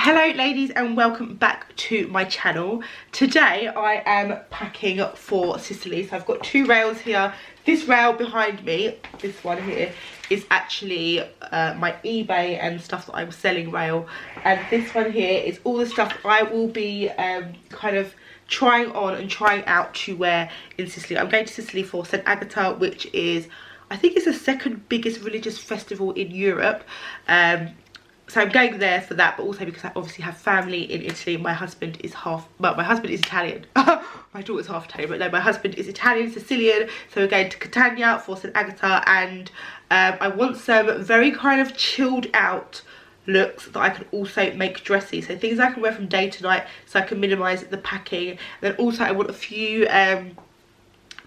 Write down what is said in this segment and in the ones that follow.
Hello ladies and welcome back to my channel. Today I am packing for Sicily. So I've got two rails here. This rail behind me, this one here, is actually my eBay and stuff that I'm selling rail. And this one here is all the stuff I will be kind of trying on and trying out to wear in Sicily. I'm going to Sicily for St. Agata, which is, I think it's the second biggest religious festival in Europe. So I'm going there for that, but also because I obviously have family in Italy. My husband is my husband is Italian. My daughter's half Italian, but no, my husband is Italian, Sicilian. So we're going to Catania for St. Agata, and I want some very kind of chilled out looks that I can also make dressy. So things I can wear from day to night so I can minimise the packing. And then also I want a few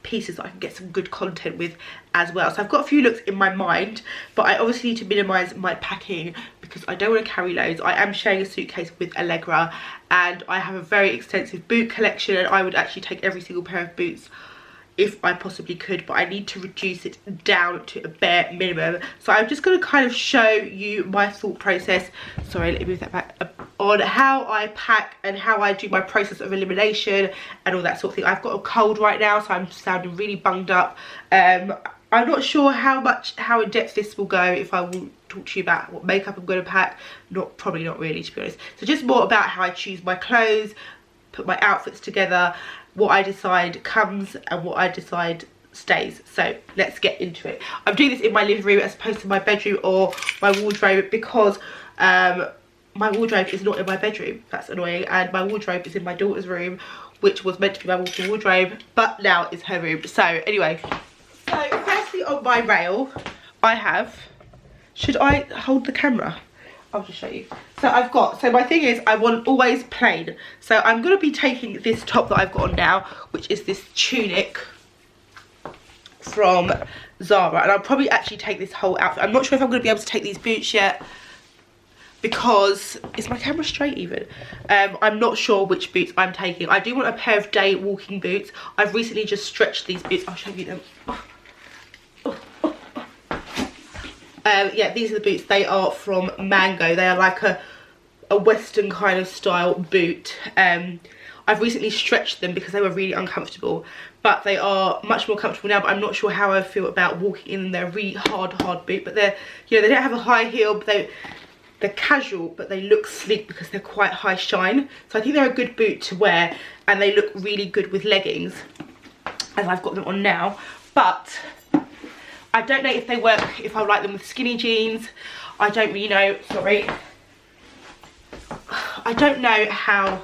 pieces that I can get some good content with as well. So I've got a few looks in my mind, but I obviously need to minimise my packing because I don't want to carry loads. I am sharing a suitcase with Allegra and I have a very extensive boot collection, and I would actually take every single pair of boots if I possibly could, but I need to reduce it down to a bare minimum. So I'm just going to kind of show you my thought process, sorry, let me move that back, on how I pack and how I do my process of elimination and all that sort of thing. I've got a cold right now, so I'm sounding really bunged up. I'm not sure how in depth this will go, if I will talk to you about what makeup I'm going to pack. Probably not really, to be honest. So just more about how I choose my clothes, put my outfits together, what I decide comes and what I decide stays. So let's get into it. I'm doing this in my living room as opposed to my bedroom or my wardrobe because my wardrobe is not in my bedroom. That's annoying. And my wardrobe is in my daughter's room, which was meant to be my walk-in wardrobe, but now it's her room. So anyway, so firstly on my rail I have, should I hold the camera? I'll just show you. So I've got, so my thing is I want always plain. So I'm going to be taking this top that I've got on now, which is this tunic from Zara. And I'll probably actually take this whole outfit. I'm not sure if I'm going to be able to take these boots yet, because, is my camera straight even? I'm not sure which boots I'm taking. I do want a pair of day walking boots. I've recently just stretched these boots. I'll show you them. Yeah, these are the boots. They are from Mango. They are like a western kind of style boot. I've recently stretched them because they were really uncomfortable, but they are much more comfortable now. But I'm not sure how I feel about walking in their really hard boot. But they're, you know, they don't have a high heel, but they're casual, but they look sleek because they're quite high shine. So I think they're a good boot to wear, and they look really good with leggings, as I've got them on now. But I don't know if they work, if I like them with skinny jeans. I don't really know, sorry. I don't know how,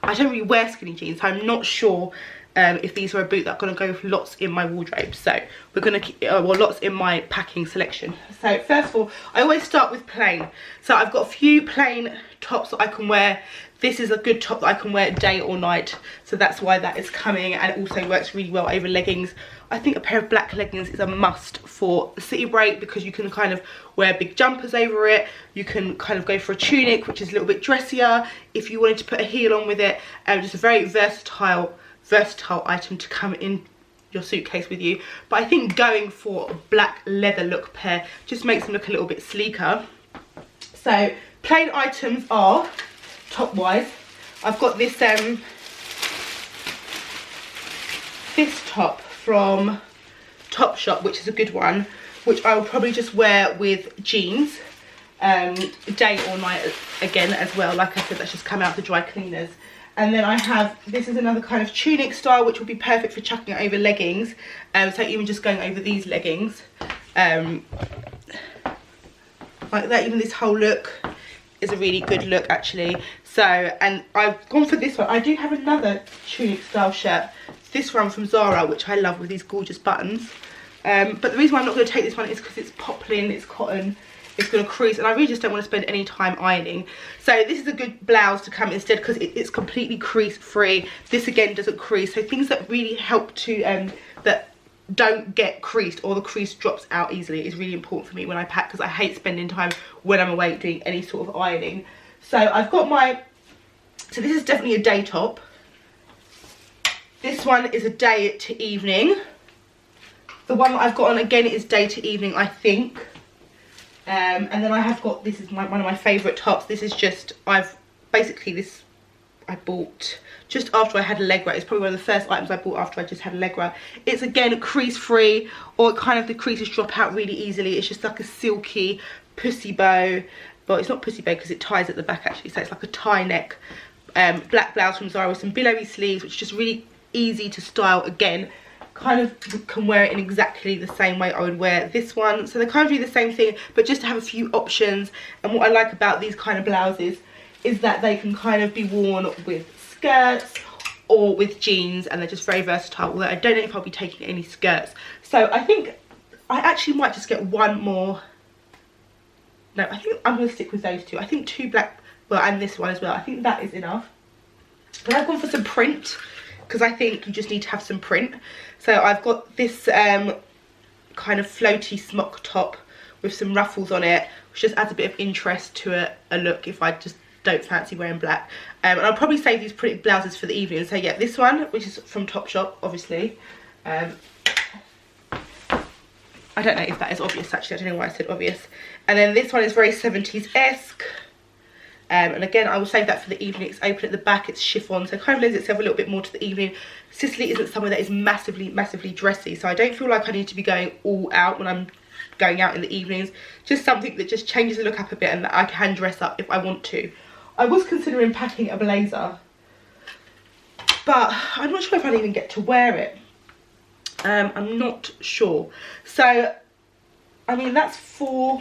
I don't really wear skinny jeans, so I'm not sure if these are a boot that's going to go with lots in my wardrobe. So we're going to keep, well, lots in my packing selection. So first of all, I always start with plain. So I've got a few plain tops that I can wear. This is a good top that I can wear day or night, so that's why that is coming, and it also works really well over leggings. I think a pair of black leggings is a must for the city break because you can kind of wear big jumpers over it. You can kind of go for a tunic, which is a little bit dressier if you wanted to put a heel on with it. Just a very versatile item to come in your suitcase with you. But I think going for a black leather look pair just makes them look a little bit sleeker. So plain items are, top wise, I've got this this top from Topshop, which is a good one, which I will probably just wear with jeans day or night again as well. Like I said, that's just come out the dry cleaners. And then I have, this is another kind of tunic style, which will be perfect for chucking it over leggings. So even just going over these leggings, like that, even this whole look is a really good look actually. So, and I've gone for this one. I do have another tunic style shirt, this one from Zara, which I love, with these gorgeous buttons. But the reason why I'm not going to take this one is because it's poplin, it's cotton, it's going to crease, and I really just don't want to spend any time ironing. So this is a good blouse to come instead because it's completely crease free. This again doesn't crease, so things that really help to that don't get creased or the crease drops out easily is really important for me when I pack, because I hate spending time when I'm away doing any sort of ironing. So I've got my, so this is definitely a day top. This one is a day to evening. The one that I've got on again is day to evening, I think. And then I have got, this is one of my favourite tops. This is just, I've basically this I bought just after I had Allegra. It's probably one of the first items I bought after I just had Allegra. It's again crease free, or kind of the creases drop out really easily. It's just like a silky pussy bow. Well, it's not pussy bow because it ties at the back actually, so it's like a tie neck black blouse from Zara with some billowy sleeves, which is just really easy to style. Again, kind of can wear it in exactly the same way I would wear this one. So they kind of do the same thing, but just to have a few options. And what I like about these kind of blouses is that they can kind of be worn with skirts or with jeans, and they're just very versatile, although I don't know if I'll be taking any skirts. So I think I actually might just get one more. No, I think I'm going to stick with those two. I think two black, well, and this one as well. I think that is enough. But I've gone for some print, because I think you just need to have some print. So I've got this kind of floaty smock top with some ruffles on it, which just adds a bit of interest to a look if I just don't fancy wearing black. And I'll probably save these pretty blouses for the evening. So yeah, this one, which is from Topshop, obviously. I don't know if that is obvious actually, I don't know why I said obvious. And then this one is very 70s-esque. And again, I will save that for the evening. It's open at the back, it's chiffon, so it kind of lends itself a little bit more to the evening. Sicily isn't somewhere that is massively dressy, so I don't feel like I need to be going all out when I'm going out in the evenings. Just something that just changes the look up a bit and that I can dress up if I want to. I was considering packing a blazer, but I'm not sure if I'll even get to wear it. I'm not sure. So, I mean, that's 6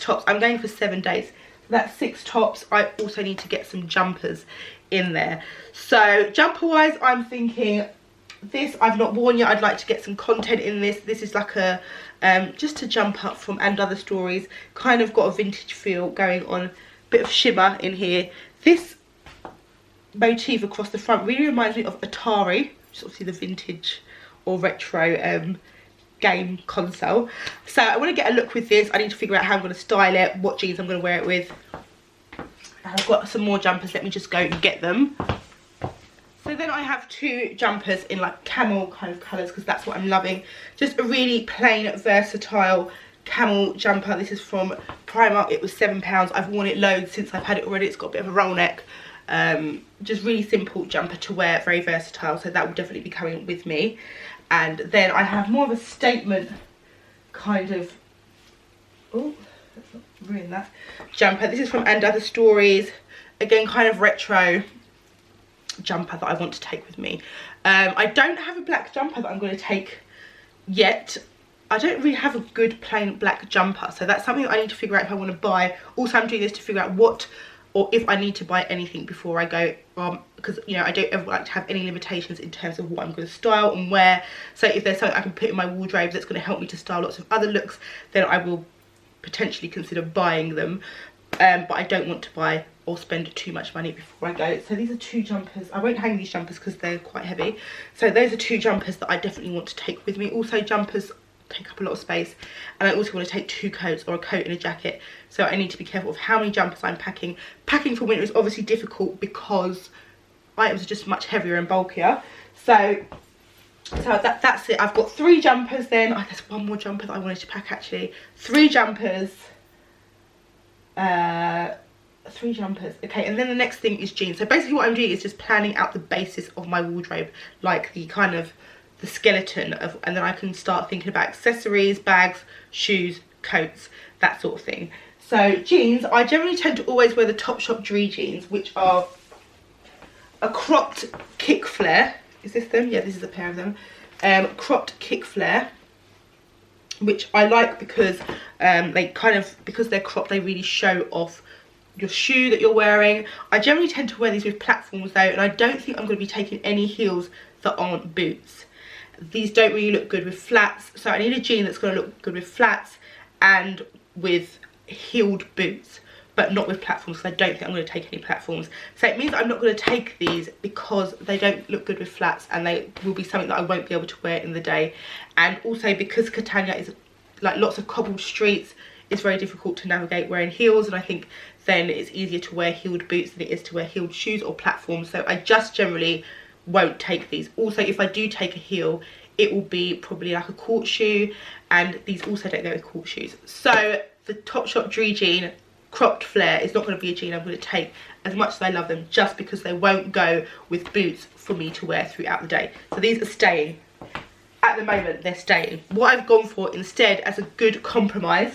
tops. I'm going for 7 days. So that's 6 tops. I also need to get some jumpers in there. So jumper wise, I'm thinking this I've not worn yet. I'd like to get some content in this. This is like a just a jump up from And Other Stories. Kind of got a vintage feel going on. Bit of shimmer in here. This motif across the front really reminds me of Atari, which is obviously the vintage or retro game console. So I want to get a look with this. I need to figure out how I'm going to style it, what jeans I'm going to wear it with. And I've got some more jumpers. Let me just go and get them. So then I have 2 jumpers in like camel kind of colours, because that's what I'm loving. Just a really plain, versatile camel jumper. This is from Primark. It was £7. I've worn it loads since I've had it already. It's got a bit of a roll neck. Just really simple jumper to wear, very versatile. So that will definitely be coming with me. And then I have more of a statement kind of, oh, let's not ruin that, jumper. This is from And Other Stories. Again, kind of retro jumper that I want to take with me. I don't have a black jumper that I'm going to take yet. I don't really have a good plain black jumper. So that's something that I need to figure out if I want to buy. Also, I'm doing this to figure out what, or if I need to buy anything before I go, because you know I don't ever like to have any limitations in terms of what I'm going to style and wear. So if there's something I can put in my wardrobe that's going to help me to style lots of other looks, then I will potentially consider buying them. But I don't want to buy or spend too much money before I go. So these are 2 jumpers. I won't hang these jumpers because they're quite heavy. So those are 2 jumpers that I definitely want to take with me. Also, jumpers take up a lot of space, and I also want to take 2 coats or a coat and a jacket. So I need to be careful of how many jumpers I'm packing. Packing for winter is obviously difficult because items are just much heavier and bulkier. So that's it. I've got 3 jumpers then. Oh, there's one more jumper that I wanted to pack actually. 3 jumpers. 3 jumpers. Okay, and then the next thing is jeans. So basically what I'm doing is just planning out the basis of my wardrobe, like the kind of the skeleton of, and then I can start thinking about accessories, bags, shoes, coats, that sort of thing. So jeans, I generally tend to always wear the Topshop Dree jeans, which are a cropped kick flare. Is this them? Yeah, this is a pair of them. Cropped kick flare, which I like because they kind of, because they're cropped, they really show off your shoe that you're wearing. I generally tend to wear these with platforms though, and I don't think I'm going to be taking any heels that aren't boots. These don't really look good with flats, so I need a jean that's going to look good with flats and with heeled boots, but not with platforms, because I don't think I'm going to take any platforms. So it means I'm not going to take these because they don't look good with flats, and they will be something that I won't be able to wear in the day. And also because Catania is like lots of cobbled streets, it's very difficult to navigate wearing heels, and I think then it's easier to wear heeled boots than it is to wear heeled shoes or platforms. So I just generally won't take these. Also, if I do take a heel, it will be probably like a court shoe, and these also don't go with court shoes. So the Topshop Dree jean cropped flare is not going to be a jean I'm going to take, as much as I love them, just because they won't go with boots for me to wear throughout the day. So these are staying. At the moment, they're staying. What I've gone for instead as a good compromise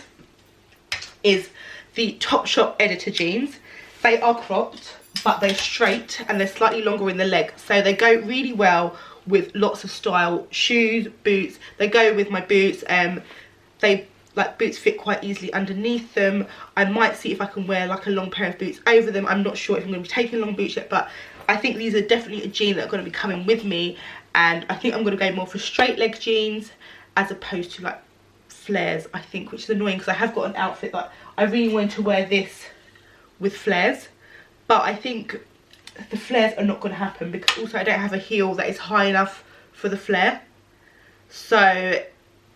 is the Topshop Editor jeans. They are cropped, but they're straight and they're slightly longer in the leg. So they go really well with lots of style, shoes, boots. They go with my boots. They like boots fit quite easily underneath them. I might see if I can wear like a long pair of boots over them. I'm not sure if I'm going to be taking long boots yet, but I think these are definitely a jean that are going to be coming with me. And I think I'm going to go more for straight leg jeans as opposed to like flares, I think, which is annoying because I have got an outfit that I really wanted to wear this with flares, but I think the flares are not going to happen because also I don't have a heel that is high enough for the flare. So,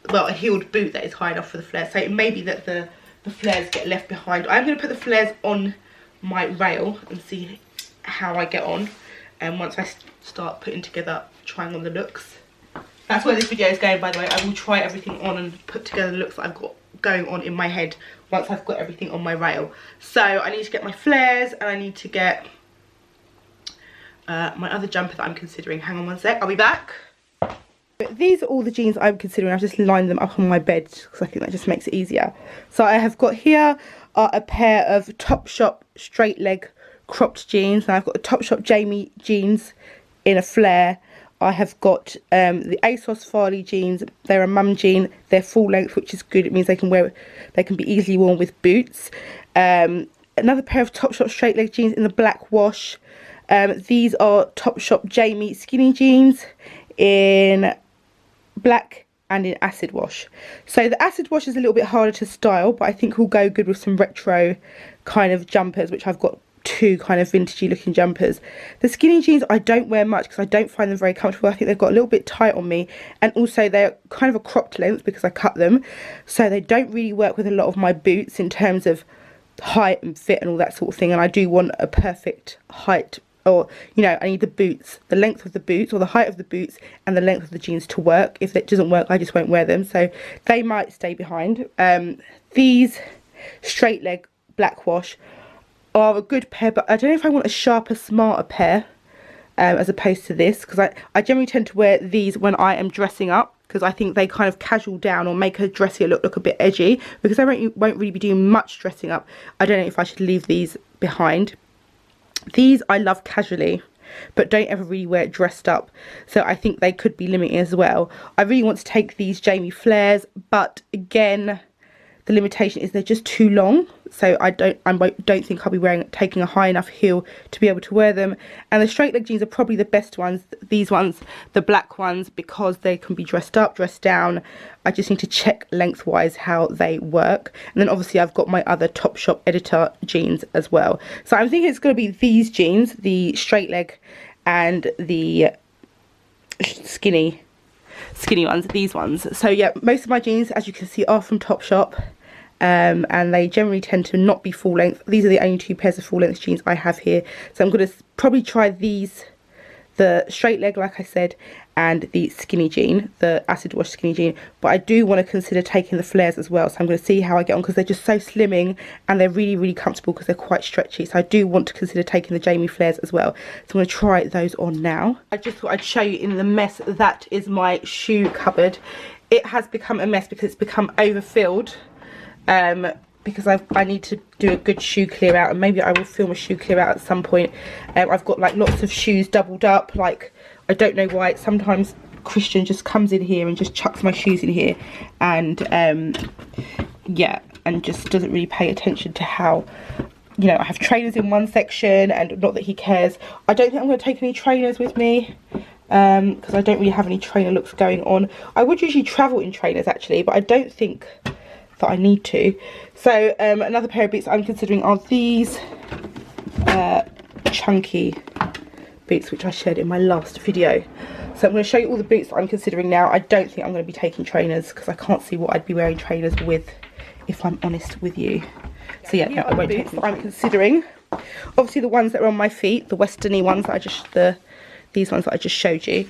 well, a heeled boot that is high enough for the flare. So it may be that the flares get left behind. I'm going to put the flares on my rail and see how I get on. And once I start putting together, trying on the looks. That's where this video is going, by the way. I will try everything on and put together the looks that I've got going on in my head once I've got everything on my rail. So I need to get my flares and I need to get my other jumper that I'm considering. Hang on one sec, I'll be back. These are all the jeans I'm considering. I've just lined them up on my bed because I think that just makes it easier. So I have got here a pair of Topshop straight leg cropped jeans, and I've got the Topshop Jamie jeans in a flare. I have got the ASOS Farley jeans. They're a mum jean. They're full length, which is good. It means they can be easily worn with boots. Another pair of Topshop straight leg jeans in the black wash. These are Topshop Jamie skinny jeans in black and in acid wash. So the acid wash is a little bit harder to style, but I think will go good with some retro kind of jumpers, which I've got two kind of vintagey looking jumpers. The skinny jeans I don't wear much because I don't find them very comfortable. I think they've got a little bit tight on me, and also they're kind of a cropped length because I cut them, so they don't really work with a lot of my boots in terms of height and fit and all that sort of thing. And I do want a perfect height, or you know, I need the boots, the length of the boots or the height of the boots and the length of the jeans to work. If it doesn't work, I just won't wear them, so they might stay behind. These straight leg black wash are a good pair, but I don't know if I want a sharper, smarter pair as opposed to this, because I generally tend to wear these when I am dressing up, because I think they kind of casual down or make a dressier look a bit edgy. Because I won't really be doing much dressing up, I don't know if I should leave these behind. These I love casually, but don't ever really wear it dressed up, so I think they could be limiting as well. I really want to take these Jamie flares, but again, the limitation is they're just too long, so I don't think I'll be taking a high enough heel to be able to wear them. And the straight leg jeans are probably the best ones, these ones, the black ones, because they can be dressed up, dressed down. I just need to check lengthwise how they work. And then obviously I've got my other Topshop Editor jeans as well. So I'm thinking it's going to be these jeans, the straight leg and the skinny ones, these ones. So yeah, most of my jeans, as you can see, are from Topshop, and they generally tend to not be full length. These are the only two pairs of full length jeans I have here, so I'm going to probably try these, the straight leg like I said, and the skinny jean, the acid wash skinny jean. But I do want to consider taking the flares as well, so I'm going to see how I get on, because they're just so slimming and they're really, really comfortable because they're quite stretchy. So I do want to consider taking the Jamie flares as well, so I'm going to try those on now. I just thought I'd show you in the mess that is my shoe cupboard. It has become a mess because it's become overfilled, because I need to do a good shoe clear out, and maybe I will film a shoe clear out at some point. I've got like lots of shoes doubled up, like I don't know why. Sometimes Christian just comes in here and just chucks my shoes in here, and yeah, and just doesn't really pay attention to how, you know, I have trainers in one section, and not that he cares. I don't think I'm going to take any trainers with me, because I don't really have any trainer looks going on. I would usually travel in trainers actually, but I don't think that I need to. So another pair of boots I'm considering are these chunky boots, which I shared in my last video. So I'm going to show you all the boots that I'm considering now. I don't think I'm going to be taking trainers because I can't see what I'd be wearing trainers with, if I'm honest with you. So yeah, no, I won't take them. I'm considering obviously the ones that are on my feet, the westerny ones that I just, these ones that I just showed you.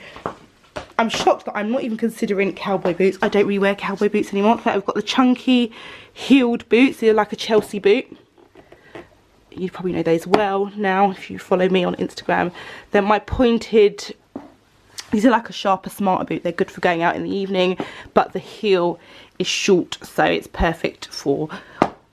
I'm shocked that I'm not even considering cowboy boots. I don't really wear cowboy boots anymore. So I've got the chunky heeled boots. They're like a Chelsea boot. you probably know those well now if you follow me on Instagram. Then my pointed, these are like a sharper, smarter boot. They're good for going out in the evening, but the heel is short, so it's perfect for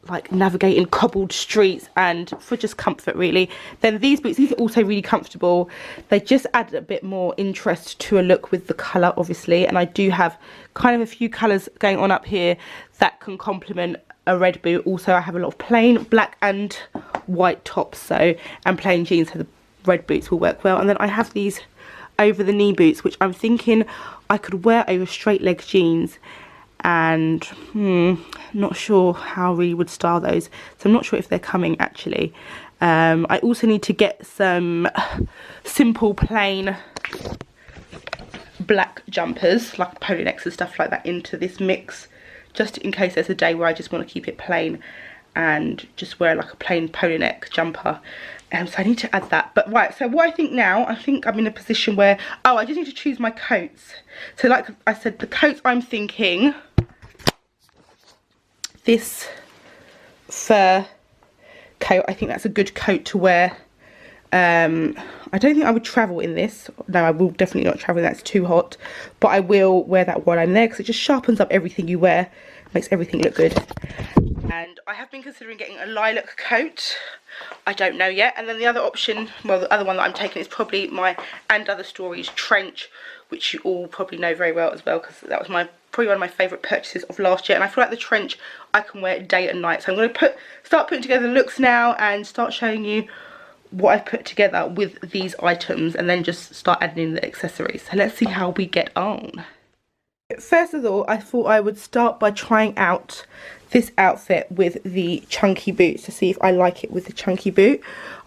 like navigating cobbled streets and for just comfort really. Then these boots, these are also really comfortable. They just add a bit more interest to a look with the colour obviously, and I do have kind of a few colours going on up here that can complement a red boot. Also I have a lot of plain black and white tops, so, and plain jeans, so the red boots will work well. And then I have these over the knee boots, which I'm thinking I could wear over straight leg jeans, and not sure how we would style those, so I'm not sure if they're coming actually. I also need to get some simple plain black jumpers like polo necks and stuff like that into this mix, just in case there's a day where I just want to keep it plain and just wear like a plain polo neck jumper. So I need to add that. But right, so what I think now, I think I'm in a position where, oh, I just need to choose my coats. So like I said, the coats I'm thinking, this fur coat, I think that's a good coat to wear. I don't think I would travel in this. No, I will definitely not travel, that's too hot. But I will wear that while I'm there because it just sharpens up everything you wear, makes everything look good. And I have been considering getting a lilac coat. I don't know yet. And then the other option, well, the other one that I'm taking is probably my And Other Stories trench, which you all probably know very well as well, because that was probably one of my favourite purchases of last year. And I feel like the trench I can wear day and night. So I'm going to start putting together looks now and start showing you what I've put together with these items, and then just start adding in the accessories. So let's see how we get on. First of all, I thought I would start by trying out this outfit with the chunky boots to see if I like it with the chunky boot,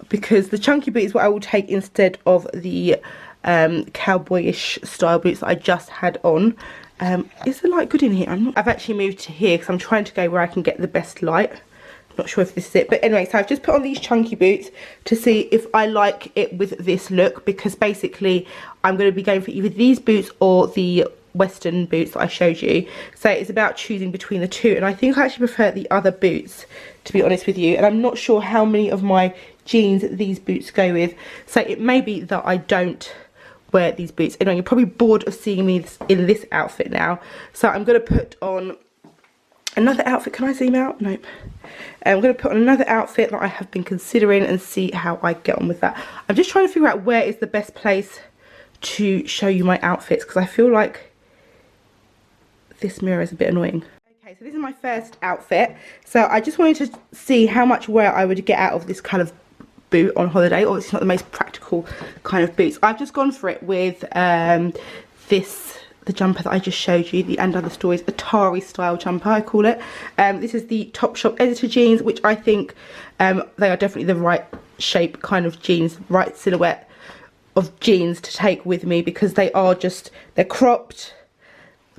because the chunky boot is what I will take instead of the cowboyish style boots that I just had on. Is the light good in here? I've actually moved to here because I'm trying to go where I can get the best light. Not sure if this is it, but anyway, so I've just put on these chunky boots to see if I like it with this look, because basically I'm going to be going for either these boots or the Western boots that I showed you. So it's about choosing between the two, and I think I actually prefer the other boots, to be honest with you. And I'm not sure how many of my jeans these boots go with, so it may be that I don't wear these boots. Anyway, you're probably bored of seeing me in this outfit now, so I'm going to put on another outfit. Can I zoom out? Nope. I'm going to put on another outfit that I have been considering and see how I get on with that. I'm just trying to figure out where is the best place to show you my outfits, because I feel like this mirror is a bit annoying. Okay, so this is my first outfit. So I just wanted to see how much wear I would get out of this kind of boot on holiday. Obviously it's not the most practical kind of boots. I've just gone for it with the jumper that I just showed you, the And Other Stories Atari style jumper, I call it. This is the Topshop Editor jeans, which I think they are definitely the right shape kind of jeans, right silhouette of jeans to take with me, because they are just, they're cropped,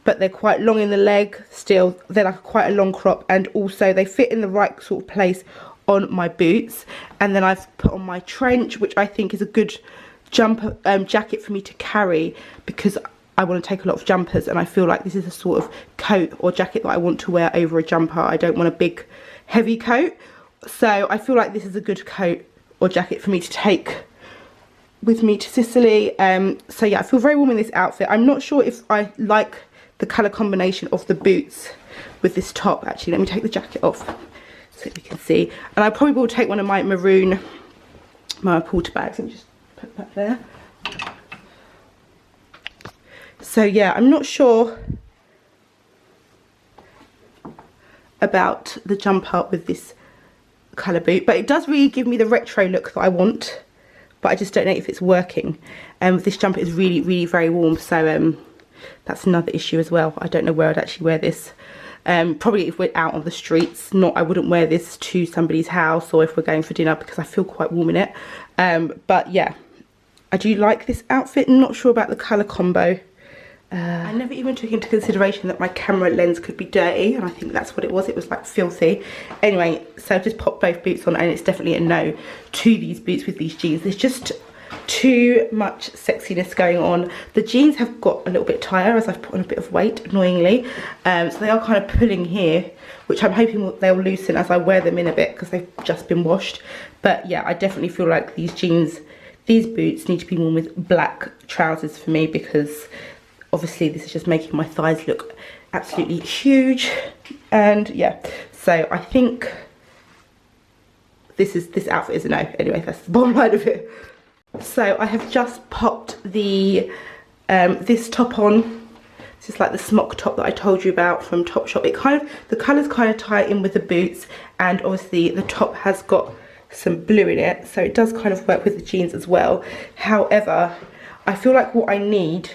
but they're quite long in the leg still. They're like quite a long crop, and also they fit in the right sort of place on my boots. And then I've put on my trench, which I think is a good jumper jacket for me to carry, because I want to take a lot of jumpers, and I feel like this is a sort of coat or jacket that I want to wear over a jumper. I don't want a big heavy coat, so I feel like this is a good coat or jacket for me to take with me to Sicily. So yeah, I feel very warm in this outfit. I'm not sure if I like the colour combination of the boots with this top. Actually, let me take the jacket off so we can see. And I probably will take one of my maroon porter bags. Let me just put that there. So yeah, I'm not sure about the jumper with this colour boot, but it does really give me the retro look that I want, but I just don't know if it's working. This jumper is really very warm, so that's another issue as well. I don't know where I'd actually wear this. Probably if we're out on the streets. I wouldn't wear this to somebody's house, or if we're going for dinner, because I feel quite warm in it. But yeah, I do like this outfit. I'm not sure about the colour combo. I never even took into consideration that my camera lens could be dirty, and I think that's what it was. It was like filthy. Anyway, so I've just popped both boots on, and it's definitely a no to these boots with these jeans. There's just too much sexiness going on. The jeans have got a little bit tighter as I've put on a bit of weight, annoyingly. So they are kind of pulling here, which I'm hoping they'll loosen as I wear them in a bit because they've just been washed. But yeah, I definitely feel like these jeans, these boots need to be worn with black trousers for me, because obviously this is just making my thighs look absolutely huge. And yeah, so I think this outfit is a no. Anyway, that's the bottom line of it. So I have just popped the this top on. This is like the smock top that I told you about from Topshop. It kind of, the colours kind of tie in with the boots, and obviously the top has got some blue in it, so it does kind of work with the jeans as well. However, I feel like what I need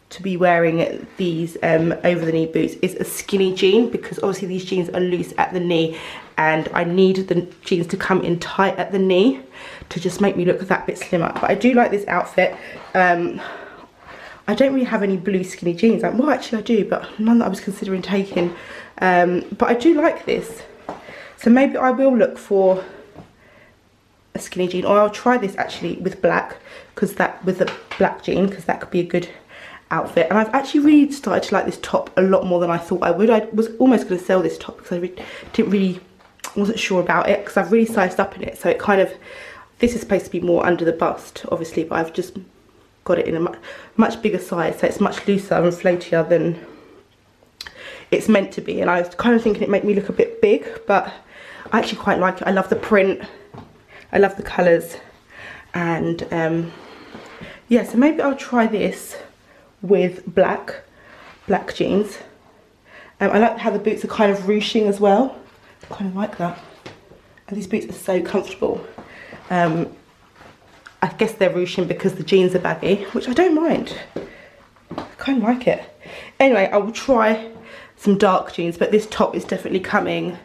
to be wearing these over the knee boots is a skinny jean, because obviously these jeans are loose at the knee, and I need the jeans to come in tight at the knee to just make me look that bit slimmer. But I do like this outfit. I don't really have any blue skinny jeans. Well, actually I do, but none that I was considering taking. But I do like this. So maybe I will look for a skinny jean, or I'll try this actually with black, because that, with the black jean, because that could be a good outfit. And I've actually really started to like this top a lot more than I thought I would. I was almost going to sell this top because I wasn't sure about it, because I've really sized up in it. So it kind of, this is supposed to be more under the bust obviously, but I've just got it in a much bigger size, so it's much looser and floatier than it's meant to be. And I was kind of thinking it made me look a bit big, but I actually quite like it. I love the print, I love the colours, and yeah, so maybe I'll try this with black jeans. I like how the boots are kind of ruching as well. I kind of like that, and these boots are so comfortable. I guess they're ruching because the jeans are baggy, which I don't mind. I kind of like it. Anyway, I will try some dark jeans, but this top is definitely coming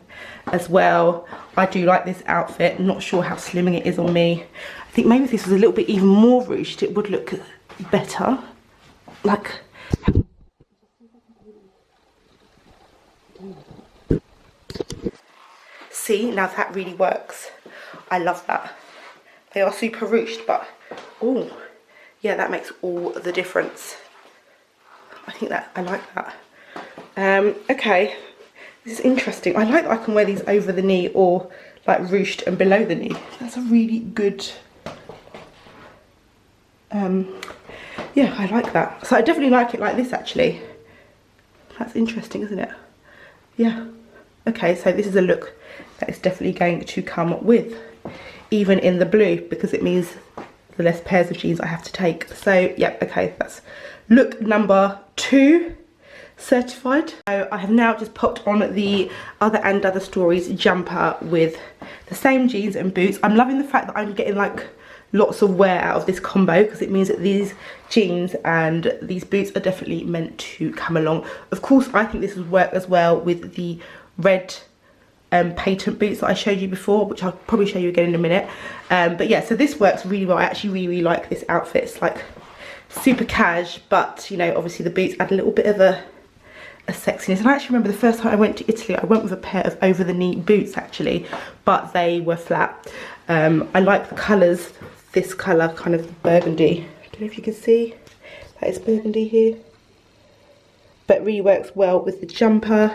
as well. I do like this outfit. Not sure how slimming it is on me. I think maybe if this was a little bit even more ruched, it would look better. Like, see, now that really works. I love that. They are super ruched, but oh yeah, that makes all the difference. I think that, I like that. Okay, this is interesting. I like that I can wear these over the knee or like ruched and below the knee. That's a really good, yeah, I like that. So I definitely like it like this actually. That's interesting, isn't it? Yeah. Okay, so this is a look that is definitely going to come with, even in the blue, because it means the less pairs of jeans I have to take. So yeah, okay, that's look number 2 certified. So I have now just popped on the Other and Other Stories jumper with the same jeans and boots. I'm loving the fact that I'm getting like lots of wear out of this combo, because it means that these jeans and these boots are definitely meant to come along. Of course, I think this would work as well with the red patent boots that I showed you before, which I'll probably show you again in a minute. But yeah, so this works really well. I actually really like this outfit. It's like super cash, but you know, obviously the boots add a little bit of a sexiness. And I actually remember the first time I went to Italy, I went with a pair of over the knee boots actually, but they were flat. I like the colours. This colour, kind of burgundy, I don't know if you can see that is burgundy here, but it really works well with the jumper.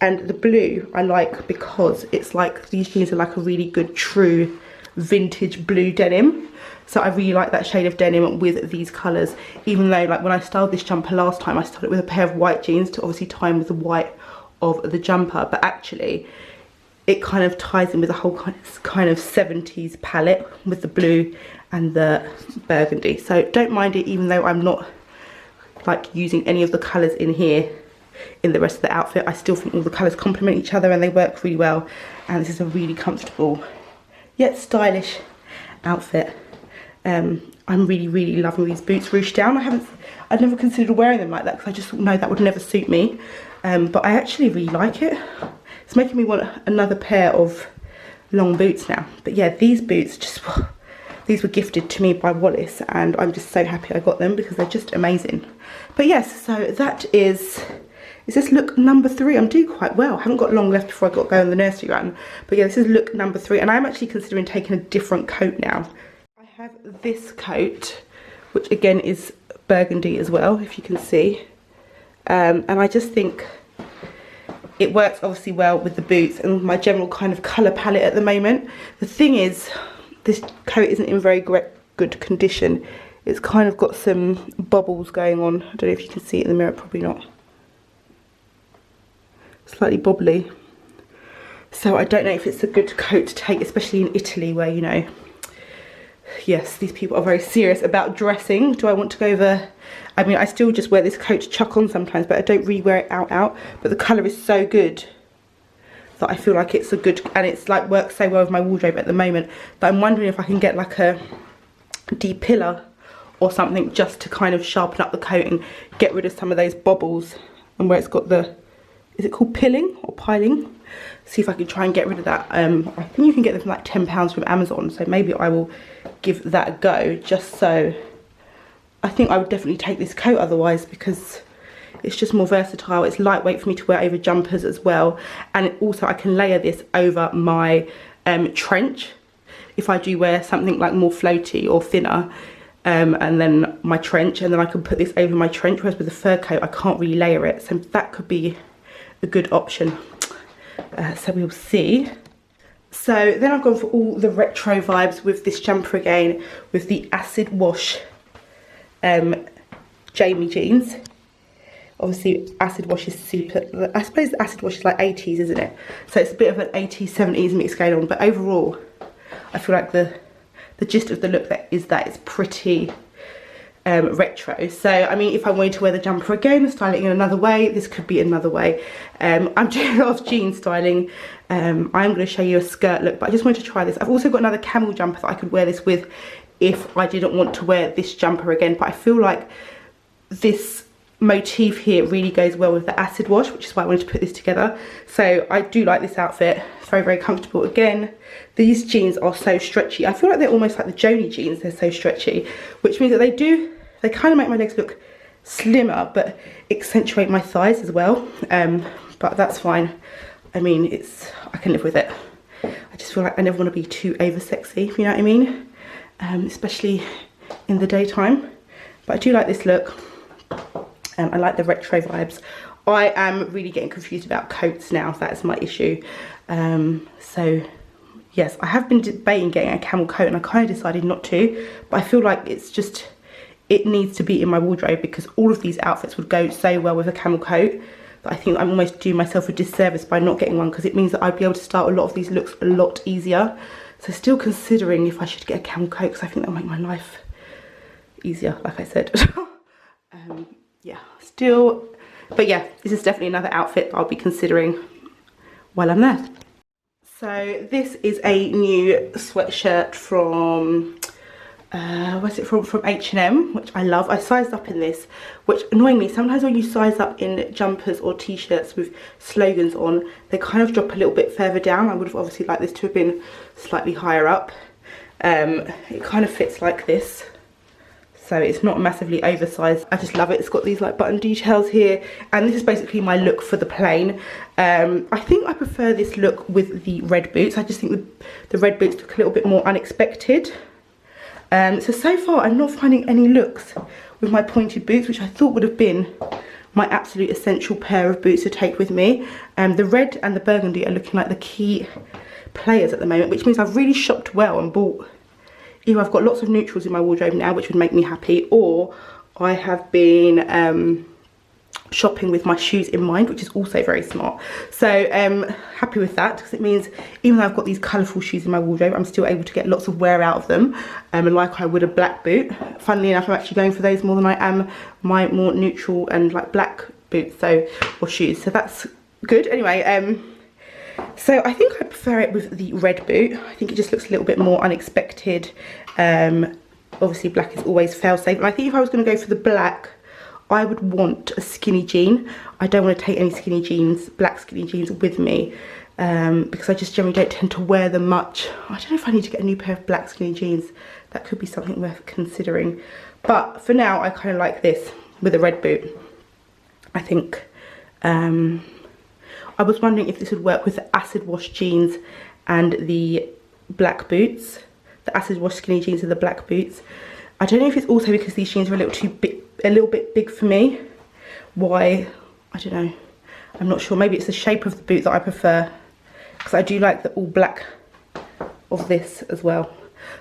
And the blue I like because it's like, these jeans are like a really good true vintage blue denim. So I really like that shade of denim with these colours, even though like when I styled this jumper last time, I styled it with a pair of white jeans to obviously tie in with the white of the jumper, but actually it kind of ties in with the whole kind of 70s palette with the blue and the burgundy. So don't mind it, even though I'm not like using any of the colours in here in the rest of the outfit. I still think all the colours complement each other and they work really well, and this is a really comfortable yet stylish outfit. I'm really loving these boots ruched down. I'd never considered wearing them like that because I just thought, no, that would never suit me, but I actually really like it. It's making me want another pair of long boots now. But yeah, these boots these were gifted to me by Wallace, and I'm just so happy I got them because they're just amazing. But yes, so that is this look number 3. I'm doing quite well. I haven't got long left before I got to go on the nursery run. But yeah, this is look number 3, and I'm actually considering taking a different coat now. I have this coat, which again is burgundy as well, if you can see. And I just think it works obviously well with the boots and my general kind of colour palette at the moment. The thing is, this coat isn't in very good condition. It's kind of got some bubbles going on. I don't know if you can see it in the mirror, probably not. Slightly bobbly. So I don't know if it's a good coat to take, especially in Italy where, you know, yes, these people are very serious about dressing. Do I want to go over? I mean, I still just wear this coat to chuck on sometimes, but I don't really wear it out. But the colour is so good that I feel like it's a good, and it's like works so well with my wardrobe at the moment that I'm wondering if I can get like a depiller or something just to kind of sharpen up the coat and get rid of some of those bobbles, and where it's got the, is it called pilling or piling? See if I can try and get rid of that. I think you can get them for like £10 from Amazon, so maybe I will give that a go, just so. I think I would definitely take this coat otherwise, because it's just more versatile. It's lightweight for me to wear over jumpers as well, and also I can layer this over my trench if I do wear something like more floaty or thinner, and then my trench, and then I can put this over my trench, whereas with the fur coat I can't really layer it, so that could be a good option. So we'll see. So then I've gone for all the retro vibes with this jumper again, with the acid wash Jamie jeans. Obviously acid wash is super, I suppose the acid wash is like 80s, isn't it? So it's a bit of an 80s 70s mix going on, but overall I feel like the gist of the look that it's pretty retro. So I mean, if I wanted to wear the jumper again, style it in another way, this could be another way. I'm doing a lot of jean styling. I'm going to show you a skirt look, but I just wanted to try this. I've also got another camel jumper that I could wear this with if I didn't want to wear this jumper again, but I feel like this motif here really goes well with the acid wash, which is why I wanted to put this together. So I do like this outfit. It's very, very comfortable. Again, these jeans are so stretchy. I feel like they're almost like the Joni jeans. They're so stretchy, which means that they kind of make my legs look slimmer, but accentuate my thighs as well. But that's fine. I mean, I can live with it. I just feel like I never want to be too over sexy, if you know what I mean, especially in the daytime. But I do like this look. I like the retro vibes. I am really getting confused about coats now. That's my issue. So yes, I have been debating getting a camel coat, and I kind of decided not to, but I feel like it needs to be in my wardrobe, because all of these outfits would go so well with a camel coat that I think I'm almost doing myself a disservice by not getting one, because it means that I'd be able to start a lot of these looks a lot easier. So still considering if I should get a camel coat, because I think that'll make my life easier, like I said. Yeah, still, but yeah, this is definitely another outfit I'll be considering while I'm there. So this is a new sweatshirt from where's it from H&M, which I love. I sized up in this, which annoyingly sometimes when you size up in jumpers or t-shirts with slogans on, they kind of drop a little bit further down. I would have obviously liked this to have been slightly higher up. It kind of fits like this, so it's not massively oversized. I just love it. It's got these like button details here, and this is basically my look for the plain. I think I prefer this look with the red boots. I just think the red boots look a little bit more unexpected. So far I'm not finding any looks with my pointed boots, which I thought would have been my absolute essential pair of boots to take with me. The red and the burgundy are looking like the key players at the moment, which means I've really shopped well and bought, either I've got lots of neutrals in my wardrobe now, which would make me happy, or I have been shopping with my shoes in mind, which is also very smart. So happy with that, because it means even though I've got these colourful shoes in my wardrobe, I'm still able to get lots of wear out of them, and like I would a black boot. Funnily enough, I'm actually going for those more than I am my more neutral and like black boots, or shoes, so that's good. Anyway, so I think I prefer it with the red boot. I think it just looks a little bit more unexpected. Obviously black is always fail-safe, and I think if I was going to go for the black, I would want a skinny jean. I don't want to take any skinny jeans, black skinny jeans with me, because I just generally don't tend to wear them much. I don't know if I need to get a new pair of black skinny jeans. That could be something worth considering. But for now, I kind of like this with a red boot. I think I was wondering if this would work with the acid wash jeans and the black boots, the acid wash skinny jeans and the black boots. I don't know if it's also because these jeans are a little bit big for me. Why? I don't know. I'm not sure. Maybe it's the shape of the boot that I prefer, because I do like the all black of this as well.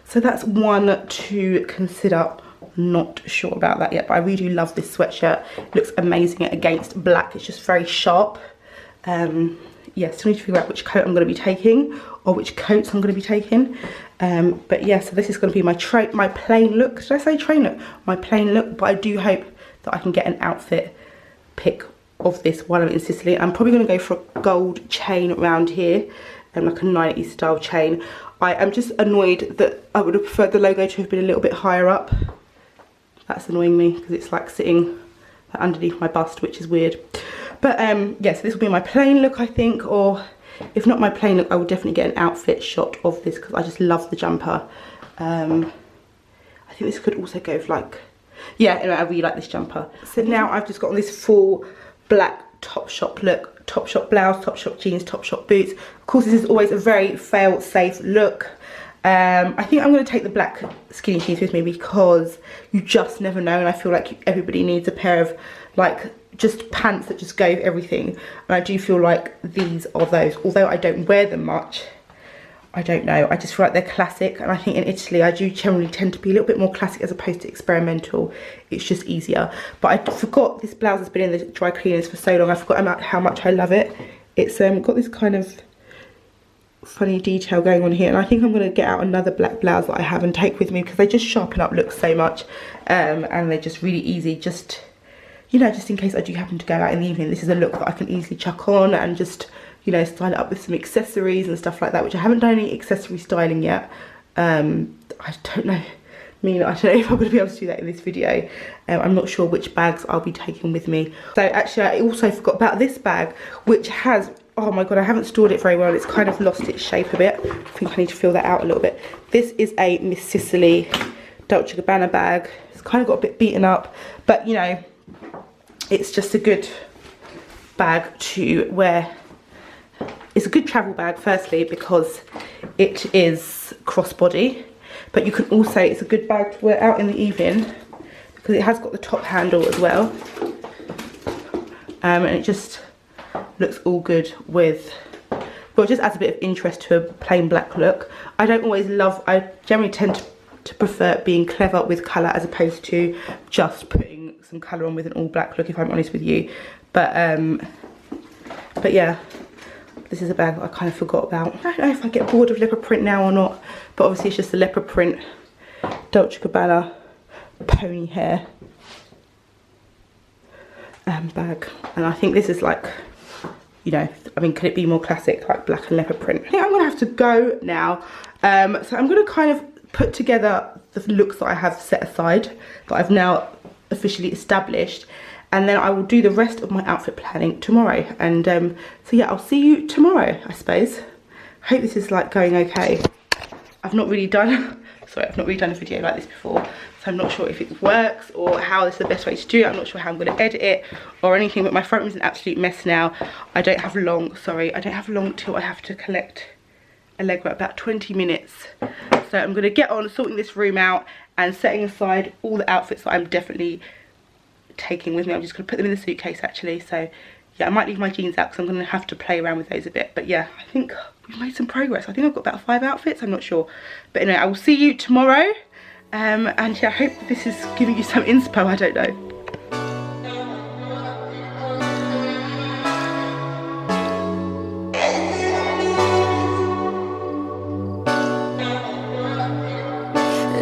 So that's one to consider. Not sure about that yet, but I really do love this sweatshirt. It looks amazing against black. It's just very sharp. Yeah, still need to figure out which coat I'm going to be taking, or which coats I'm going to be taking. But yeah, so this is going to be my plain look. Did I say train look? My plain look, but I do hope that I can get an outfit pick of this while I'm in Sicily. I'm probably going to go for a gold chain around here, and like a 90s style chain. I am just annoyed that I would have preferred the logo to have been a little bit higher up. That's annoying me because it's like sitting underneath my bust, which is weird. But yeah, so this will be my plain look, I think, or if not my plain look, I will definitely get an outfit shot of this because I just love the jumper. I think this could also go for like, yeah, anyway, I really like this jumper. So now I've just got on this full black Topshop look, Topshop blouse, Topshop jeans, Topshop boots. Of course, this is always a very fail-safe look. I think I'm going to take the black skinny jeans with me because you just never know, and I feel like everybody needs a pair of like just pants that just go with everything, and I do feel like these are those. Although I don't wear them much, I don't know, I just feel like they're classic, and I think in Italy I do generally tend to be a little bit more classic as opposed to experimental. It's just easier. But I forgot this blouse has been in the dry cleaners for so long, I forgot about how much I love it. It's got this kind of funny detail going on here, and I think I'm going to get out another black blouse that I have and take with me because they just sharpen up looks so much, and they're just really easy, just, you know, just in case I do happen to go out in the evening. This is a look that I can easily chuck on and just, you know, style it up with some accessories and stuff like that, which I haven't done any accessory styling yet. I don't know, I don't know if I'm going to be able to do that in this video. I'm not sure which bags I'll be taking with me. So actually I also forgot about this bag, which has, oh my god, I haven't stored it very well. It's kind of lost its shape a bit. I think I need to fill that out a little bit. This is a Miss Sicily Dolce & Gabbana bag. It's kind of got a bit beaten up, but you know, it's just a good bag to wear. It's a good travel bag, firstly, because it is crossbody, but you can also, it's a good bag to wear out in the evening because it has got the top handle as well, and it just looks all good with, well, it just adds a bit of interest to a plain black look. I don't always love, I generally tend to prefer being clever with colour as opposed to just putting some colour on with an all black look, if I'm honest with you. But yeah, this is a bag that I kind of forgot about. I don't know if I get bored of leopard print now or not, but obviously it's just the leopard print Dolce & Gabbana pony hair bag, and I think this is like, you know, I mean, could it be more classic, like black and leopard print? I think I'm gonna have to go now. So I'm gonna kind of put together the looks that I have set aside, that I've now officially established, and then I will do the rest of my outfit planning tomorrow. And so yeah, I'll see you tomorrow, I suppose. I hope this is like going okay. I've not really done, sorry, I've not really done a video like this before, so I'm not sure if it works or how this is the best way to do it. I'm not sure how I'm going to edit it or anything, but my front room is an absolute mess now. I don't have long, sorry, I don't have long till I have to collect Allegra, about 20 minutes. So I'm going to get on sorting this room out and setting aside all the outfits that I'm definitely taking with me. I'm just going to put them in the suitcase actually. So yeah, I might leave my jeans out because I'm going to have to play around with those a bit. But yeah, I think we've made some progress. I think I've got about 5 outfits, I'm not sure. But anyway, I will see you tomorrow. And yeah, I hope this is giving you some inspo, I don't know.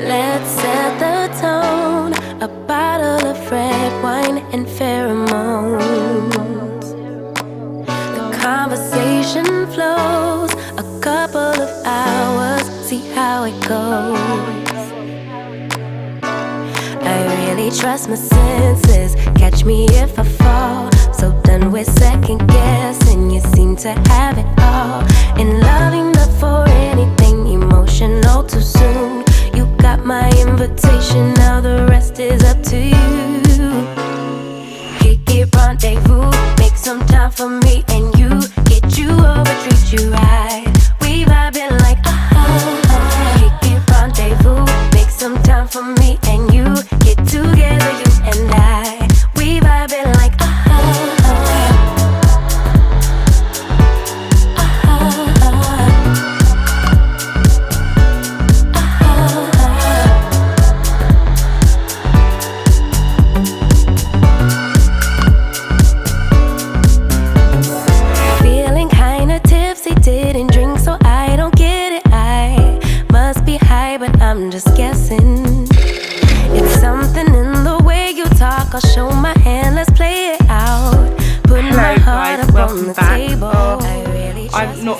Let's set the tone, a bottle of red wine and pheromones. The conversation flows, a couple of hours, see how it goes. I really trust my senses, catch me if I fall. So done with second guessing, you seem to have it all. In loving not for anything emotional too soon. You got my invitation, now the rest is up to you. Kick it, rendezvous, make some time for me and you. Get you over, treat you right, we vibing like Kick it, rendezvous.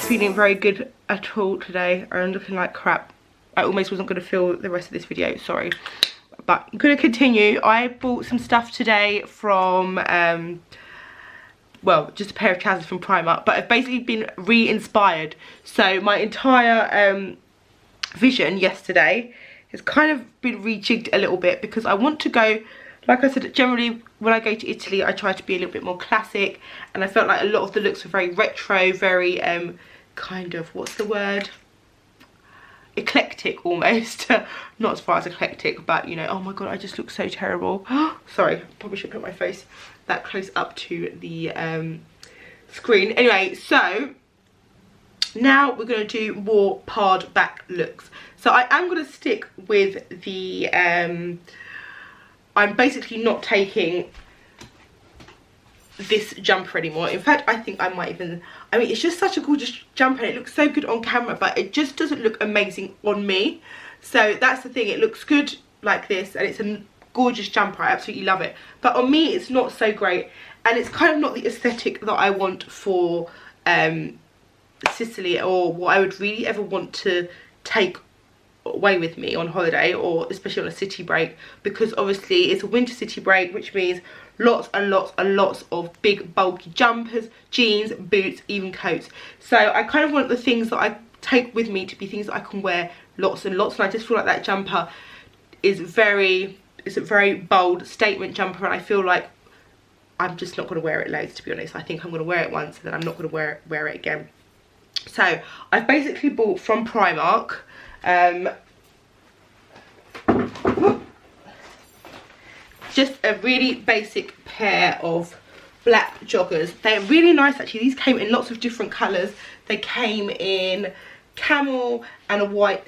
feeling very good at all today. I'm looking like crap. I almost wasn't going to film the rest of this video, sorry. But I'm going to continue. I bought some stuff today from, well, just a pair of trousers from Primark. But I've basically been re-inspired. So my entire vision yesterday has kind of been rejigged a little bit. Because I want to go, like I said, generally when I go to Italy, I try to be a little bit more classic. And I felt like a lot of the looks were very retro, very kind of, what's the word? Eclectic almost. Not as far as eclectic, but you know, oh my god, I just look so terrible. Sorry, probably should put my face that close up to the screen. Anyway, so now we're going to do more pared back looks. So I am going to stick with the I'm basically not taking this jumper anymore. In fact, I think I might even, I mean, it's just such a gorgeous jumper and it looks so good on camera, but it just doesn't look amazing on me. So that's the thing, it looks good like this and it's a gorgeous jumper, I absolutely love it, but on me it's not so great, and it's kind of not the aesthetic that I want for Sicily, or what I would really ever want to take away with me on holiday, or especially on a city break, because obviously it's a winter city break, which means lots and lots and lots of big bulky jumpers, jeans, boots, even coats. So I kind of want the things that I take with me to be things that I can wear lots and lots, and I just feel like that jumper is it's a very bold statement jumper, and I feel like I'm just not going to wear it loads, to be honest. I think I'm going to wear it once and then I'm not going to wear it again. So I've basically bought from Primark just a really basic pair of black joggers. They're really nice actually. These came in lots of different colours. They came in camel and a white,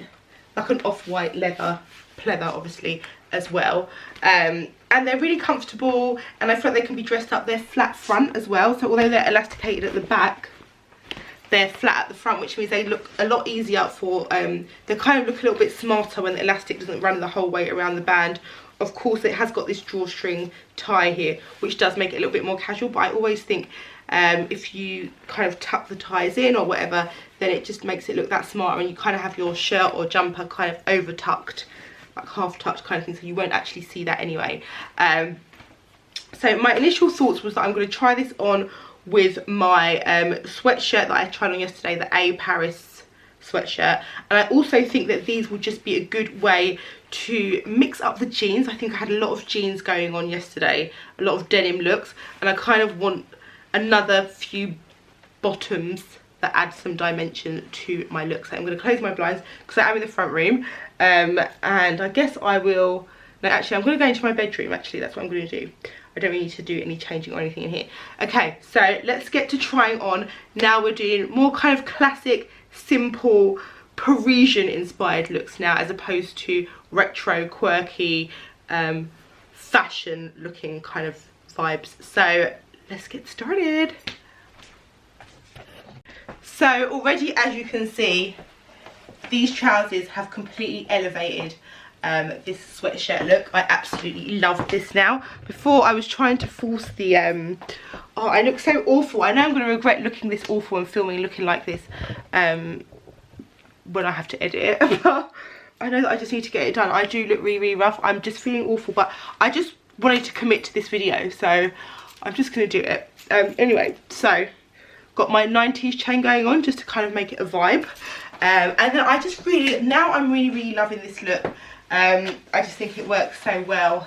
like an off-white leather, pleather obviously as well. And they're really comfortable, and I feel like they can be dressed up. They're flat front as well, so although they're elasticated at the back, they're flat at the front, which means they look a lot easier for, they kind of look a little bit smarter when the elastic doesn't run the whole way around the band. Of course, it has got this drawstring tie here, which does make it a little bit more casual, but I always think if you kind of tuck the ties in or whatever, then it just makes it look that smarter, and you kind of have your shirt or jumper kind of over tucked, like half tucked kind of thing, so you won't actually see that anyway. So my initial thoughts was that I'm going to try this on with my sweatshirt that I tried on yesterday, the A Paris sweatshirt, and I also think that these would just be a good way to mix up the jeans. I think I had a lot of jeans going on yesterday, a lot of denim looks, and I kind of want another few bottoms that add some dimension to my look. So I'm going to close my blinds because I am in the front room, and I guess I will, no actually I'm going to go into my bedroom actually, that's what I'm going to do. I don't really need to do any changing or anything in here. Okay, so let's get to trying on. Now we're doing more kind of classic, simple, Parisian inspired looks now, as opposed to retro, quirky, fashion looking kind of vibes. So let's get started. So already, as you can see, these trousers have completely elevated this sweatshirt look. I absolutely love this now. Before I was trying to force the oh, I look so awful. I know I'm going to regret looking this awful and filming looking like this when I have to edit it. I know that I just need to get it done. I do look really, really rough. I'm just feeling awful, but I just wanted to commit to this video, so I'm just going to do it. Anyway, so got my 90s chain going on just to kind of make it a vibe. And then I just really, now I'm really, really loving this look. I just think it works so well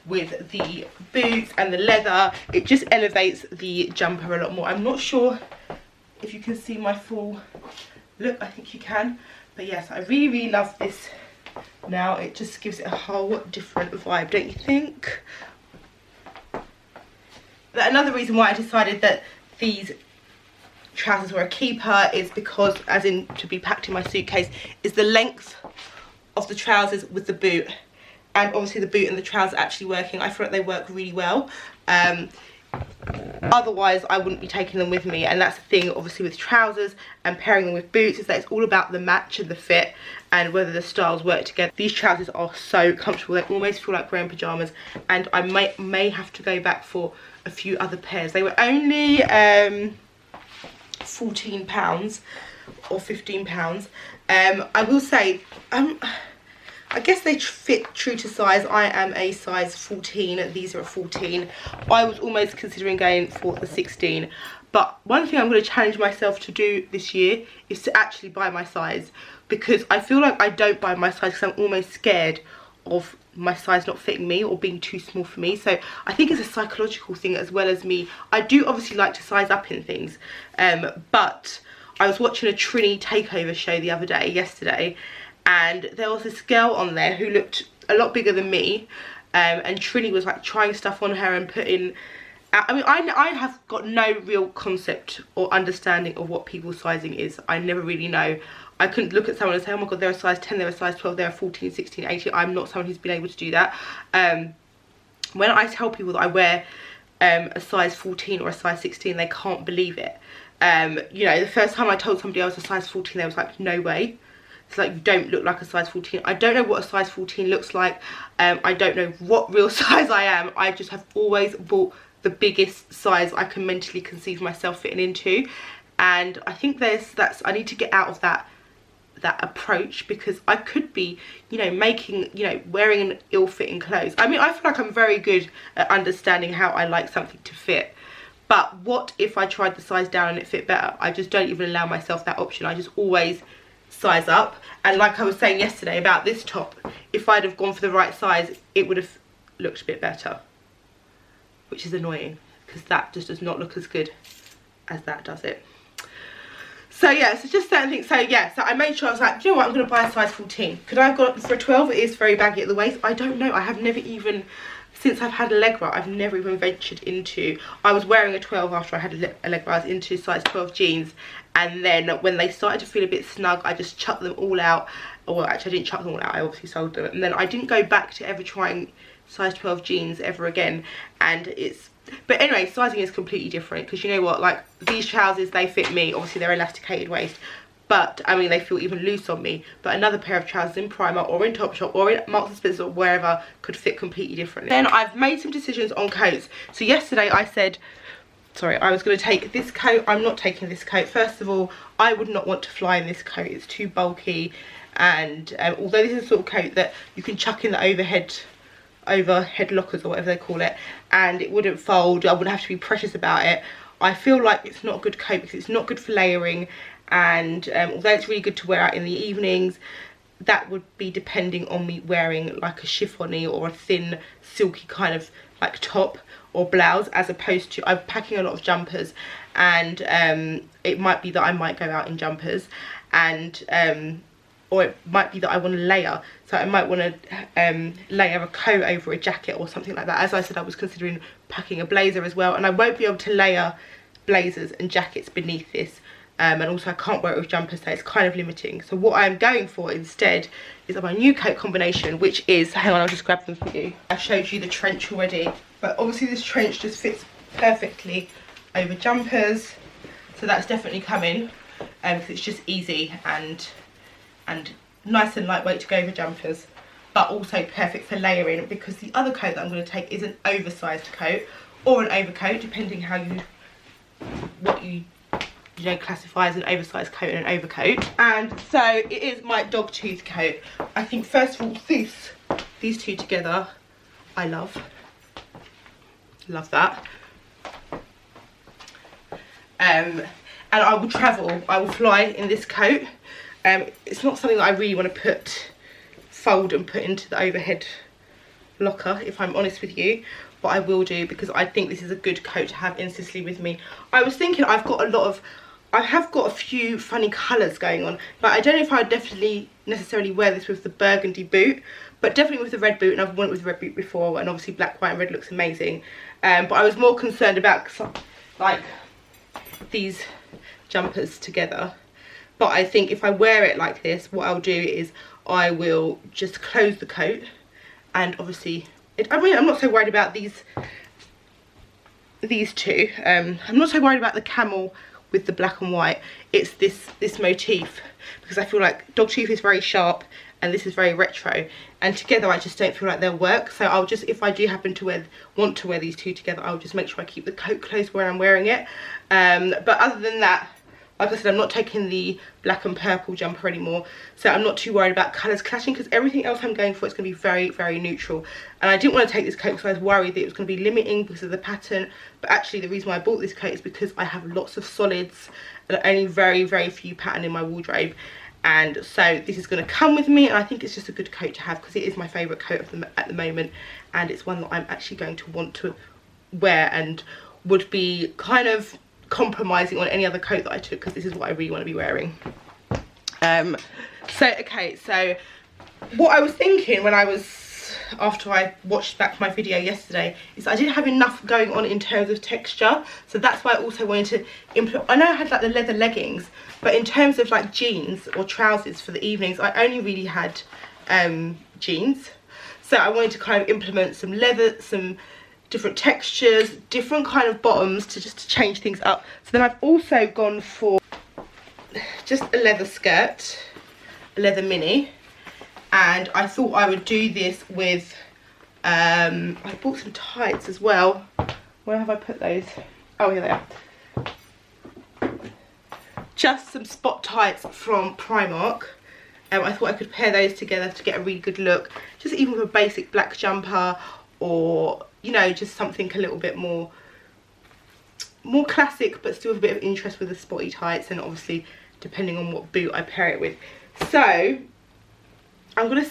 with the boots and the leather. It just elevates the jumper a lot more. I'm not sure if you can see my full look. I think you can. But yes, I really, really love this now. It just gives it a whole different vibe, don't you think? But another reason why I decided that these trousers were a keeper is because, as in to be packed in my suitcase, is the length of the trousers with the boot, and obviously the boot and the trousers actually working. I feel like they work really well. Otherwise I wouldn't be taking them with me, and that's the thing obviously with trousers and pairing them with boots, is that it's all about the match and the fit and whether the styles work together. These trousers are so comfortable, they almost feel like wearing pyjamas, and I may have to go back for a few other pairs. They were only £14, or £15. I will say, I guess they fit true to size. I am a size 14, these are a 14. I was almost considering going for the 16. But one thing I'm going to challenge myself to do this year is to actually buy my size. Because I feel like I don't buy my size because I'm almost scared of my size not fitting me or being too small for me. So I think it's a psychological thing as well as me. I do obviously like to size up in things. But I was watching a Trini takeover show the other day, yesterday. And there was this girl on there who looked a lot bigger than me. And Trini was like trying stuff on her and putting... I mean, I have got no real concept or understanding of what people's sizing is. I never really know. I couldn't look at someone and say, oh my god, they're a size 10, they're a size 12, they're a 14, 16, 18. I'm not someone who's been able to do that. When I tell people that I wear a size 14 or a size 16, they can't believe it. You know, the first time I told somebody I was a size 14, they was like, no way. It's like, you don't look like a size 14. I don't know what a size 14 looks like. I don't know what real size I am. I just have always bought the biggest size I can mentally conceive myself fitting into. And I think I need to get out of that approach, because I could be, you know, wearing an ill-fitting clothes. I mean, I feel like I'm very good at understanding how I like something to fit. But what if I tried the size down and it fit better? I just don't even allow myself that option. I just always size up. And like I was saying yesterday about this top, if I'd have gone for the right size, it would have looked a bit better. Which is annoying, because that just does not look as good as that does it. So yeah, so just certain things. So yeah, so I made sure, I was like, do you know what, I'm going to buy a size 14. Could I have got up for a 12? It is very baggy at the waist. I don't know. I have never even, since I've had Allegra, I've never even ventured into, I was wearing a 12 after I had Allegra. I was into size 12 jeans. And then when they started to feel a bit snug, I just chucked them all out. Well, actually I didn't chuck them all out, I obviously sold them. And then I didn't go back to ever trying size 12 jeans ever again. And it's, but anyway, sizing is completely different, because you know what, like these trousers, they fit me. Obviously they're elasticated waist, but I mean, they feel even loose on me. But another pair of trousers in Primark or in Topshop or in Marks & Spencer or wherever could fit completely differently. Then I've made some decisions on coats. So yesterday I said, sorry, I was going to take this coat. I'm not taking this coat. First of all, I would not want to fly in this coat. It's too bulky. And although this is the sort of coat that you can chuck in the overhead lockers or whatever they call it, and it wouldn't fold, I wouldn't have to be precious about it. I feel like it's not a good coat because it's not good for layering, and although it's really good to wear out in the evenings, that would be depending on me wearing like a chiffony or a thin silky kind of like top or blouse, as opposed to, I'm packing a lot of jumpers, and it might be that I might go out in jumpers, and or it might be that I want to layer. So I might want to layer a coat over a jacket or something like that. As I said, I was considering packing a blazer as well. And I won't be able to layer blazers and jackets beneath this. And also I can't wear it with jumpers, so it's kind of limiting. So what I'm going for instead is my new coat combination, which is, hang on, I'll just grab them for you. I showed you the trench already. But obviously this trench just fits perfectly over jumpers. So that's definitely coming. Because it's just easy and nice and lightweight to go over jumpers, but also perfect for layering, because the other coat that I'm going to take is an oversized coat or an overcoat, depending how what you classify as an oversized coat and an overcoat. And so it is my dog tooth coat. I think first of all these two together I love that. And I will fly in this coat. It's not something that I really want to fold and put into the overhead locker, if I'm honest with you, but I will do, because I think this is a good coat to have in Sicily with me. I was thinking I have got a few funny colours going on, but I don't know if I would definitely necessarily wear this with the burgundy boot, but definitely with the red boot, and I've worn it with the red boot before, and obviously black, white and red looks amazing. But I was more concerned about like these jumpers together. But I think if I wear it like this, what I'll do is I will just close the coat, and obviously, I mean, I'm not so worried about these two. I'm not so worried about the camel with the black and white. It's this motif, because I feel like dog tooth is very sharp and this is very retro, and together I just don't feel like they'll work. So I'll just, if I do happen to want to wear these two together, I'll just make sure I keep the coat closed where I'm wearing it. But other than that, like I said, I'm not taking the black and purple jumper anymore, so I'm not too worried about colours clashing, because everything else I'm going for is going to be very, very neutral. And I didn't want to take this coat because I was worried that it was going to be limiting because of the pattern, but actually the reason why I bought this coat is because I have lots of solids and only very, very few pattern in my wardrobe. And so this is going to come with me, and I think it's just a good coat to have because it is my favourite coat at the moment, and it's one that I'm actually going to want to wear and would be kind of compromising on any other coat that I took, because this is what I really want to be wearing. So what I was thinking when I was, after I watched back my video yesterday, is I didn't have enough going on in terms of texture, so that's why I also wanted to implement. I know I had like the leather leggings, but in terms of like jeans or trousers for the evenings, I only really had jeans. So I wanted to kind of implement some leather, some different textures, different kind of bottoms to just to change things up. So then I've also gone for just a leather skirt, a leather mini, and I thought I would do this with I bought some tights as well. Where have I put those? Oh, here they are. Just some spot tights from Primark. I thought I could pair those together to get a really good look, just even with a basic black jumper, or you know, just something a little bit more classic, but still with a bit of interest with the spotty tights, and obviously depending on what boot I pair it with. So I'm gonna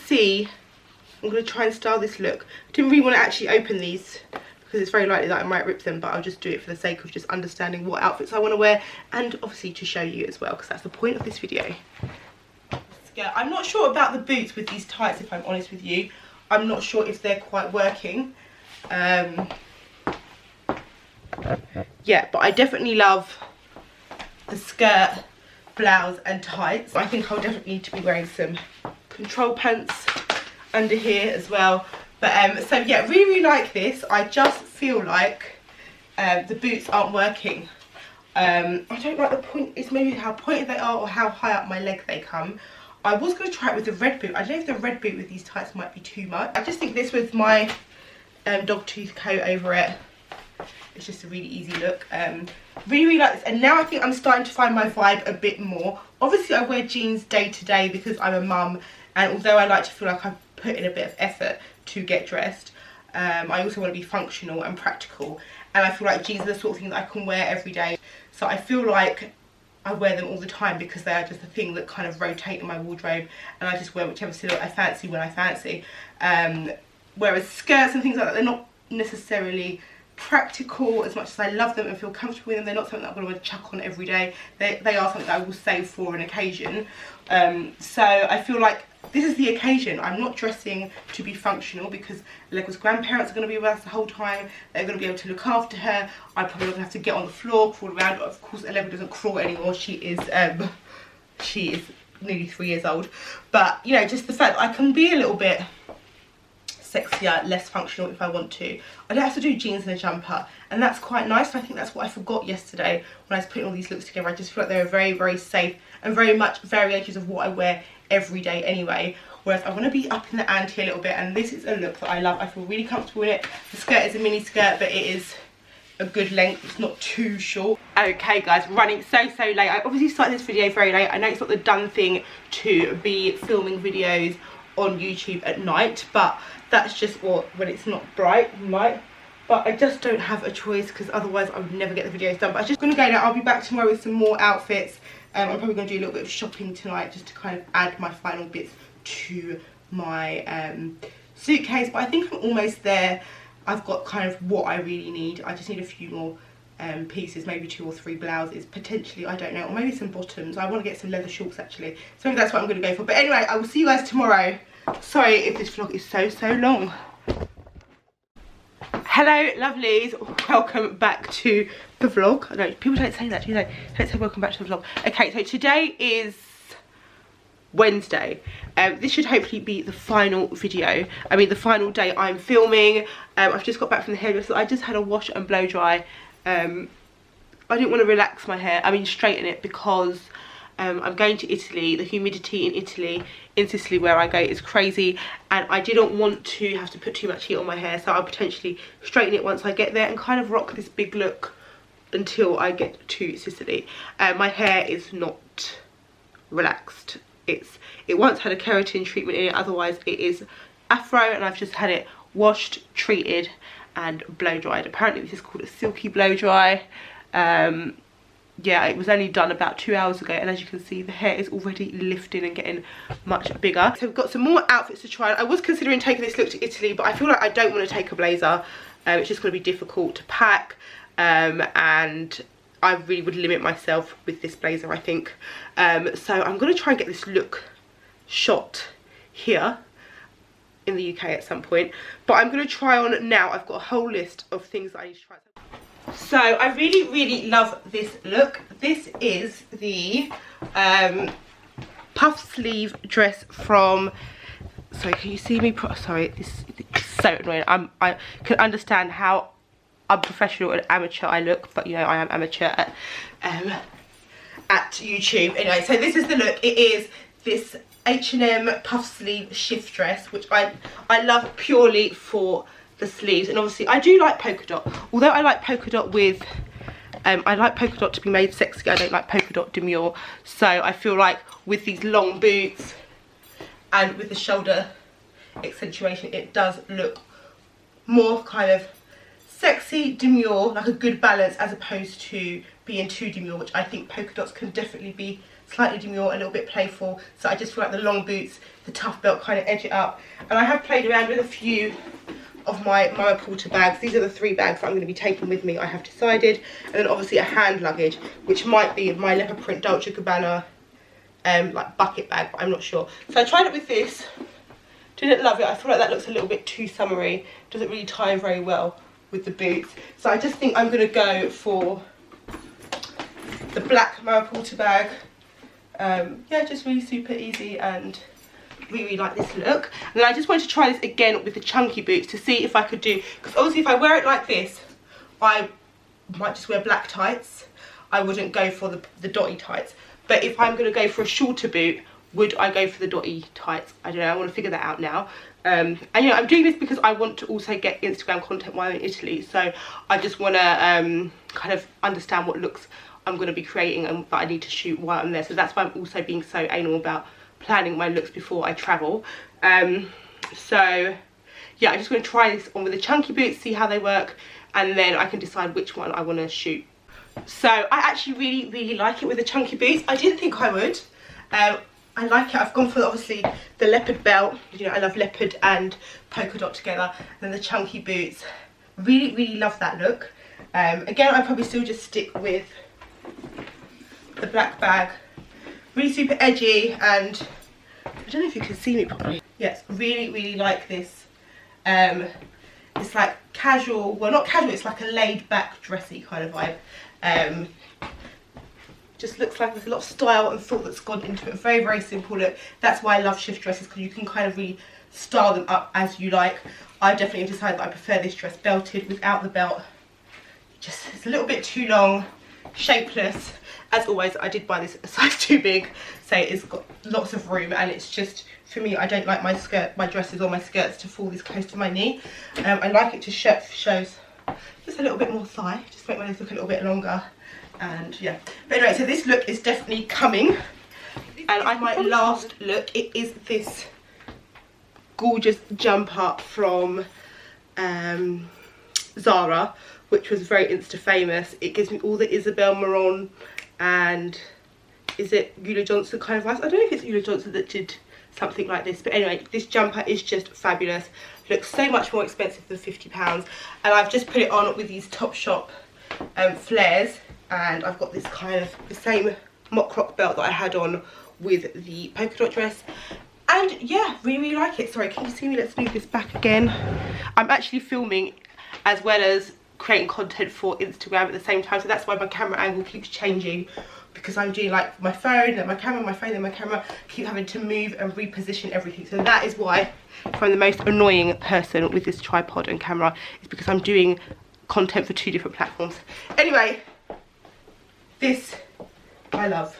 try and style this look. I didn't really want to actually open these because it's very likely that I might rip them, but I'll just do it for the sake of just understanding what outfits I want to wear, and obviously to show you as well, because that's the point of this video. I'm not sure about the boots with these tights, if I'm honest with you. I'm not sure if they're quite working. Yeah, but I definitely love the skirt, blouse and tights. I think I'll definitely need to be wearing some control pants under here as well. But so yeah, really like this. I just feel like the boots aren't working. I don't like the point. It's maybe how pointed they are or how high up my leg they come. I was going to try it with the red boot. I don't know if the red boot with these tights might be too much. I just think this with my dog tooth coat over it, it's just a really easy look. Really like this, and now I think I'm starting to find my vibe a bit more. Obviously I wear jeans day to day because I'm a mum, and although I like to feel like I've put in a bit of effort to get dressed, I also want to be functional and practical, and I feel like jeans are the sort of thing that I can wear every day. So I feel like I wear them all the time because they are just a thing that kind of rotate in my wardrobe, and I just wear whichever silhouette I fancy when I fancy. Whereas skirts and things like that, they're not necessarily practical as much as I love them and feel comfortable in them. They're not something that I'm going to chuck on every day. They are something that I will save for an occasion. So I feel like this is the occasion. I'm not dressing to be functional because Allegra's grandparents are going to be with us the whole time. They're going to be able to look after her. I'm probably not going to have to get on the floor, crawl around. But of course, Allegra doesn't crawl anymore. She is nearly 3 years old. But you know, just the fact that I can be a little bit sexier, less functional if I want to. I don't have to do jeans and a jumper, and that's quite nice. I think that's what I forgot yesterday when I was putting all these looks together. I just feel like they were very, very safe and very much variations of what I wear every day anyway. Whereas I want to be up in the ante a little bit, and this is a look that I love. I feel really comfortable in it. The skirt is a mini skirt, but it is a good length. It's not too short. Okay guys, running so late. I obviously started this video very late. I know it's not the done thing to be filming videos on YouTube at night, but that's just what, when it's not bright light. But I just don't have a choice because otherwise I would never get the videos done. But I'm just going to go now. I'll be back tomorrow with some more outfits. I'm probably going to do a little bit of shopping tonight just to kind of add my final bits to my suitcase. But I think I'm almost there. I've got kind of what I really need. I just need a few more pieces, maybe 2 or 3 blouses potentially, I don't know, or maybe some bottoms. I want to get some leather shorts actually, so maybe that's what I'm going to go for. But anyway, I will see you guys tomorrow. Sorry if this vlog is so long. Hello lovelies, welcome back to the vlog. I know people don't say that, do they? Don't say welcome back to the vlog. Okay, so today is Wednesday. This should hopefully be the final video. I mean the final day I'm filming. I've just got back from the hairdresser. I just had a wash and blow dry. I didn't want to relax my hair, I mean straighten it, because I'm going to Italy. The humidity in Italy, in Sicily where I go, is crazy, and I didn't want to have to put too much heat on my hair, so I'll potentially straighten it once I get there and kind of rock this big look until I get to Sicily. My hair is not relaxed. It once had a keratin treatment in it, otherwise it is afro, and I've just had it washed, treated and blow dried. Apparently this is called a silky blow dry. Yeah, it was only done about 2 hours ago, and as you can see the hair is already lifting and getting much bigger. So we've got some more outfits to try. I was considering taking this look to Italy, but I feel like I don't want to take a blazer. It's just going to be difficult to pack, and I really would limit myself with this blazer, I think. So I'm going to try and get this look shot here in the UK at some point, but I'm going to try on now. I've got a whole list of things that I need to try. So I really love this look. This is the puff sleeve dress from, sorry, can you see me? Sorry, this is so annoying. I can understand how unprofessional and amateur I look, but you know I am amateur at YouTube. Anyway, so this is the look. It is this H&M puff sleeve shift dress, which I love purely for the sleeves, and obviously I do like polka dot. Although I like polka dot with I like polka dot to be made sexy, I don't like polka dot demure. So I feel like with these long boots and with the shoulder accentuation, it does look more kind of sexy, demure, like a good balance, as opposed to being too demure, which I think polka dots can definitely be slightly demure, a little bit playful. So I just feel like the long boots, the tough belt kind of edge it up. And I have played around with a few of my Mama Porter bags. These are the 3 bags that I'm going to be taking with me, I have decided. And then obviously a hand luggage, which might be my leopard print Dolce & Gabbana like bucket bag, but I'm not sure. So I tried it with this, didn't love it. I feel like that looks a little bit too summery, doesn't really tie very well with the boots. So I just think I'm going to go for the black Mama Porter bag. Yeah, just really super easy, and really like this look. And then I just wanted to try this again with the chunky boots to see if I could do, because obviously if I wear it like this, I might just wear black tights. I wouldn't go for the dotty tights. But if I'm going to go for a shorter boot, would I go for the dotty tights? I don't know, I want to figure that out now. And you know, I'm doing this because I want to also get Instagram content while I'm in Italy, so I just want to kind of understand what looks I'm going to be creating and that I need to shoot while I'm there. So that's why I'm also being so anal about planning my looks before I travel. So yeah, I'm just going to try this on with the chunky boots, see how they work, and then I can decide which one I want to shoot. So I actually really like it with the chunky boots. I didn't think I would. I like it. I've gone for obviously the leopard belt. You know, I love leopard and polka dot together. And then the chunky boots. Really love that look. Again, I'd probably still just stick with the black bag. Really super edgy, and I don't know if you can see me properly. Yes, really like this. It's like casual, well not casual, it's like a laid back dressy kind of vibe. Just looks like there's a lot of style and thought that's gone into it. Very simple look. That's why I love shift dresses, because you can kind of really style them up as you like. I definitely have decided that I prefer this dress belted without the belt. Just, it's a little bit too long, shapeless. As always, I did buy this a size too big, so it's got lots of room, and it's just, for me, I don't like my dresses or my skirts to fall this close to my knee. I like it to shows just a little bit more thigh, just make my legs look a little bit longer. And yeah, but anyway, so this look is definitely coming. And my last look, it is this gorgeous jumper from Zara, which was very Insta famous. It gives me all the Isabel Marant and is it Eula Johnson kind of vibes? I don't know if it's Eula Johnson that did something like this, but anyway, this jumper is just fabulous. Looks so much more expensive than £50, and I've just put it on with these Topshop flares, and I've got this kind of the same mock croc belt that I had on with the polka dot dress. And yeah, really like it. Sorry, can you see me? Let's move this back again. I'm actually filming as well as creating content for Instagram at the same time, so that's why my camera angle keeps changing, because I'm doing like my phone, then my camera, my phone, then my camera, keep having to move and reposition everything. So that is why I'm the most annoying person with this tripod and camera, is because I'm doing content for 2 different platforms. Anyway, this I love,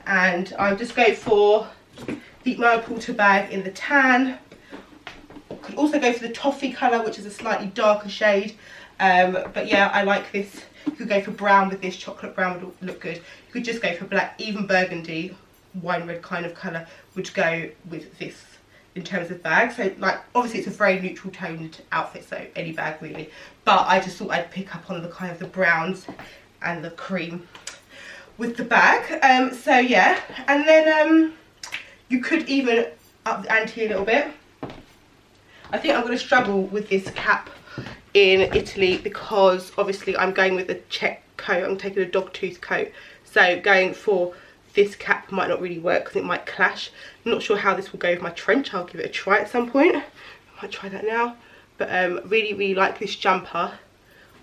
and I'm just going for the Mama Porter bag in the tan. Could also go for the toffee colour, which is a slightly darker shade. But yeah, I like this You could go for brown with this, chocolate brown would look good. You could just go for black, even burgundy, wine red kind of colour would go with this in terms of bag. So like obviously it's a very neutral toned outfit, so any bag really, but I just thought I'd pick up on the kind of the browns and the cream with the bag. So yeah, and then you could even up the ante a little bit. I think I'm going to struggle with this cap in Italy because obviously I'm going with a check coat. I'm taking a dog tooth coat, so going for this cap might not really work because it might clash. I'm not sure how this will go with my trench. I'll give it a try at some point. I might try that now, but really like this jumper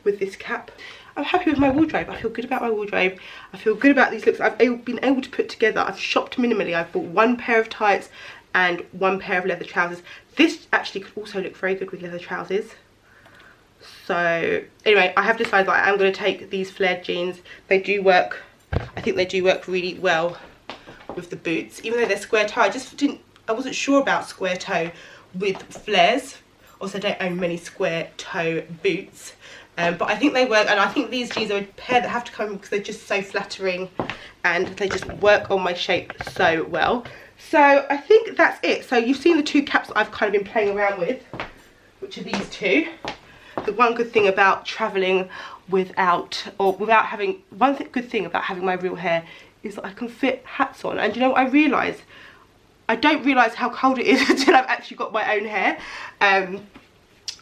with this cap. I'm happy with my wardrobe. I feel good about my wardrobe. I feel good about these looks I've been able to put together. I've shopped minimally. I've bought one pair of tights and one pair of leather trousers. This actually could also look very good with leather trousers. So anyway, I have decided that I am going to take these flared jeans. They do work. I think they do work really well with the boots, even though they're square toe. I wasn't sure about square toe with flares. Also, I don't own many square toe boots, but I think they work, and I think these jeans are a pair that have to come because they're just so flattering and they just work on my shape so well. So I think that's it. So you've seen the two caps that I've kind of been playing around with, which are these two. The one good thing about traveling good thing about having my real hair is that I can fit hats on. And you know what I realise? I don't realise how cold it is until I've actually got my own hair.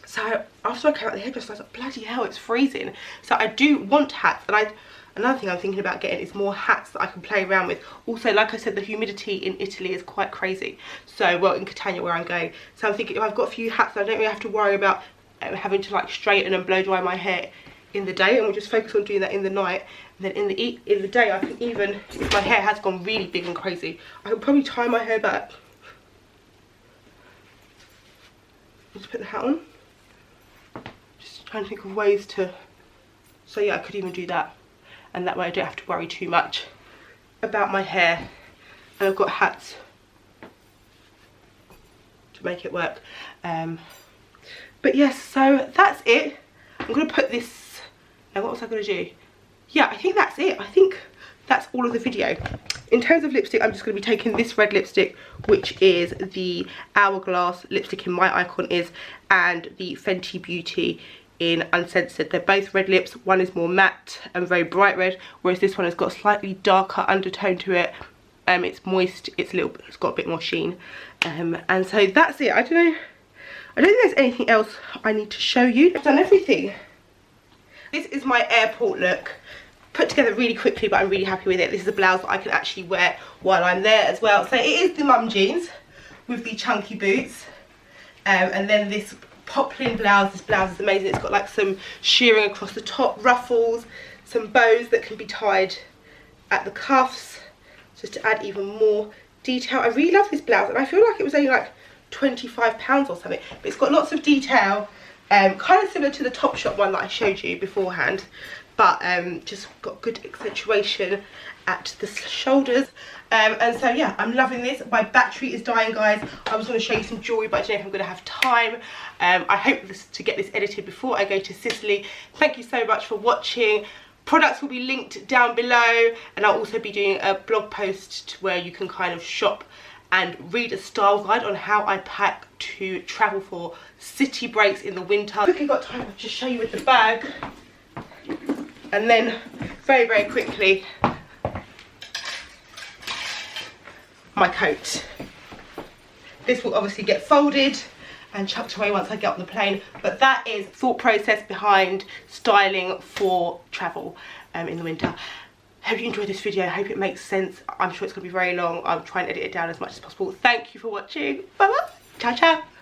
So after I came out of the hairdresser, I was like, bloody hell, it's freezing. So I do want hats, and another thing I'm thinking about getting is more hats that I can play around with. Also, like I said, the humidity in Italy is quite crazy. So, well, in Catania where I'm going. So I'm thinking if I've got a few hats, I don't really have to worry about having to like straighten and blow dry my hair in the day, and we'll just focus on doing that in the night. And then in the day, I can even, if my hair has gone really big and crazy, I can probably tie my hair back. Just put the hat on. Just trying to think of ways to, so yeah, I could even do that. And that way I don't have to worry too much about my hair. And I've got hats to make it work. But yes, so that's it. I'm going to put this, now what was I going to do? Yeah, I think that's it. I think that's all of the video. In terms of lipstick, I'm just going to be taking this red lipstick, which is the Hourglass lipstick in My Icon Is, and the Fenty Beauty in Uncensored. They're both red lips. One is more matte and very bright red, whereas this one has got a slightly darker undertone to it. It's moist, it's got a bit more sheen. And so that's it. I don't think there's anything else I need to show you. I've done everything. This is my airport look. Put together really quickly, but I'm really happy with it. This is a blouse that I can actually wear while I'm there as well. So it is the mum jeans with the chunky boots. And then this poplin blouse. This blouse is amazing. It's got like some shearing across the top, ruffles, some bows that can be tied at the cuffs, just to add even more detail. I really love this blouse, and I feel like it was only like £25 or something, but it's got lots of detail, kind of similar to the Topshop one that I showed you beforehand, but just got good accentuation at the shoulders. And so yeah, I'm loving this. My battery is dying, guys. I was going to show you some jewellery, but I don't know if I'm going to have time. I hope to get this edited before I go to Sicily. Thank you so much for watching. Products will be linked down below, and I'll also be doing a blog post where you can kind of shop and read a style guide on how I pack to travel for city breaks in the winter. Quickly got time to just show you with the bag, and then very quickly my coat. This will obviously get folded and chucked away once I get on the plane, but that is thought process behind styling for travel in the winter. Hope you enjoyed this video. I hope it makes sense. I'm sure it's going to be very long. I'll try and edit it down as much as possible. Thank you for watching. Bye bye. Ciao ciao.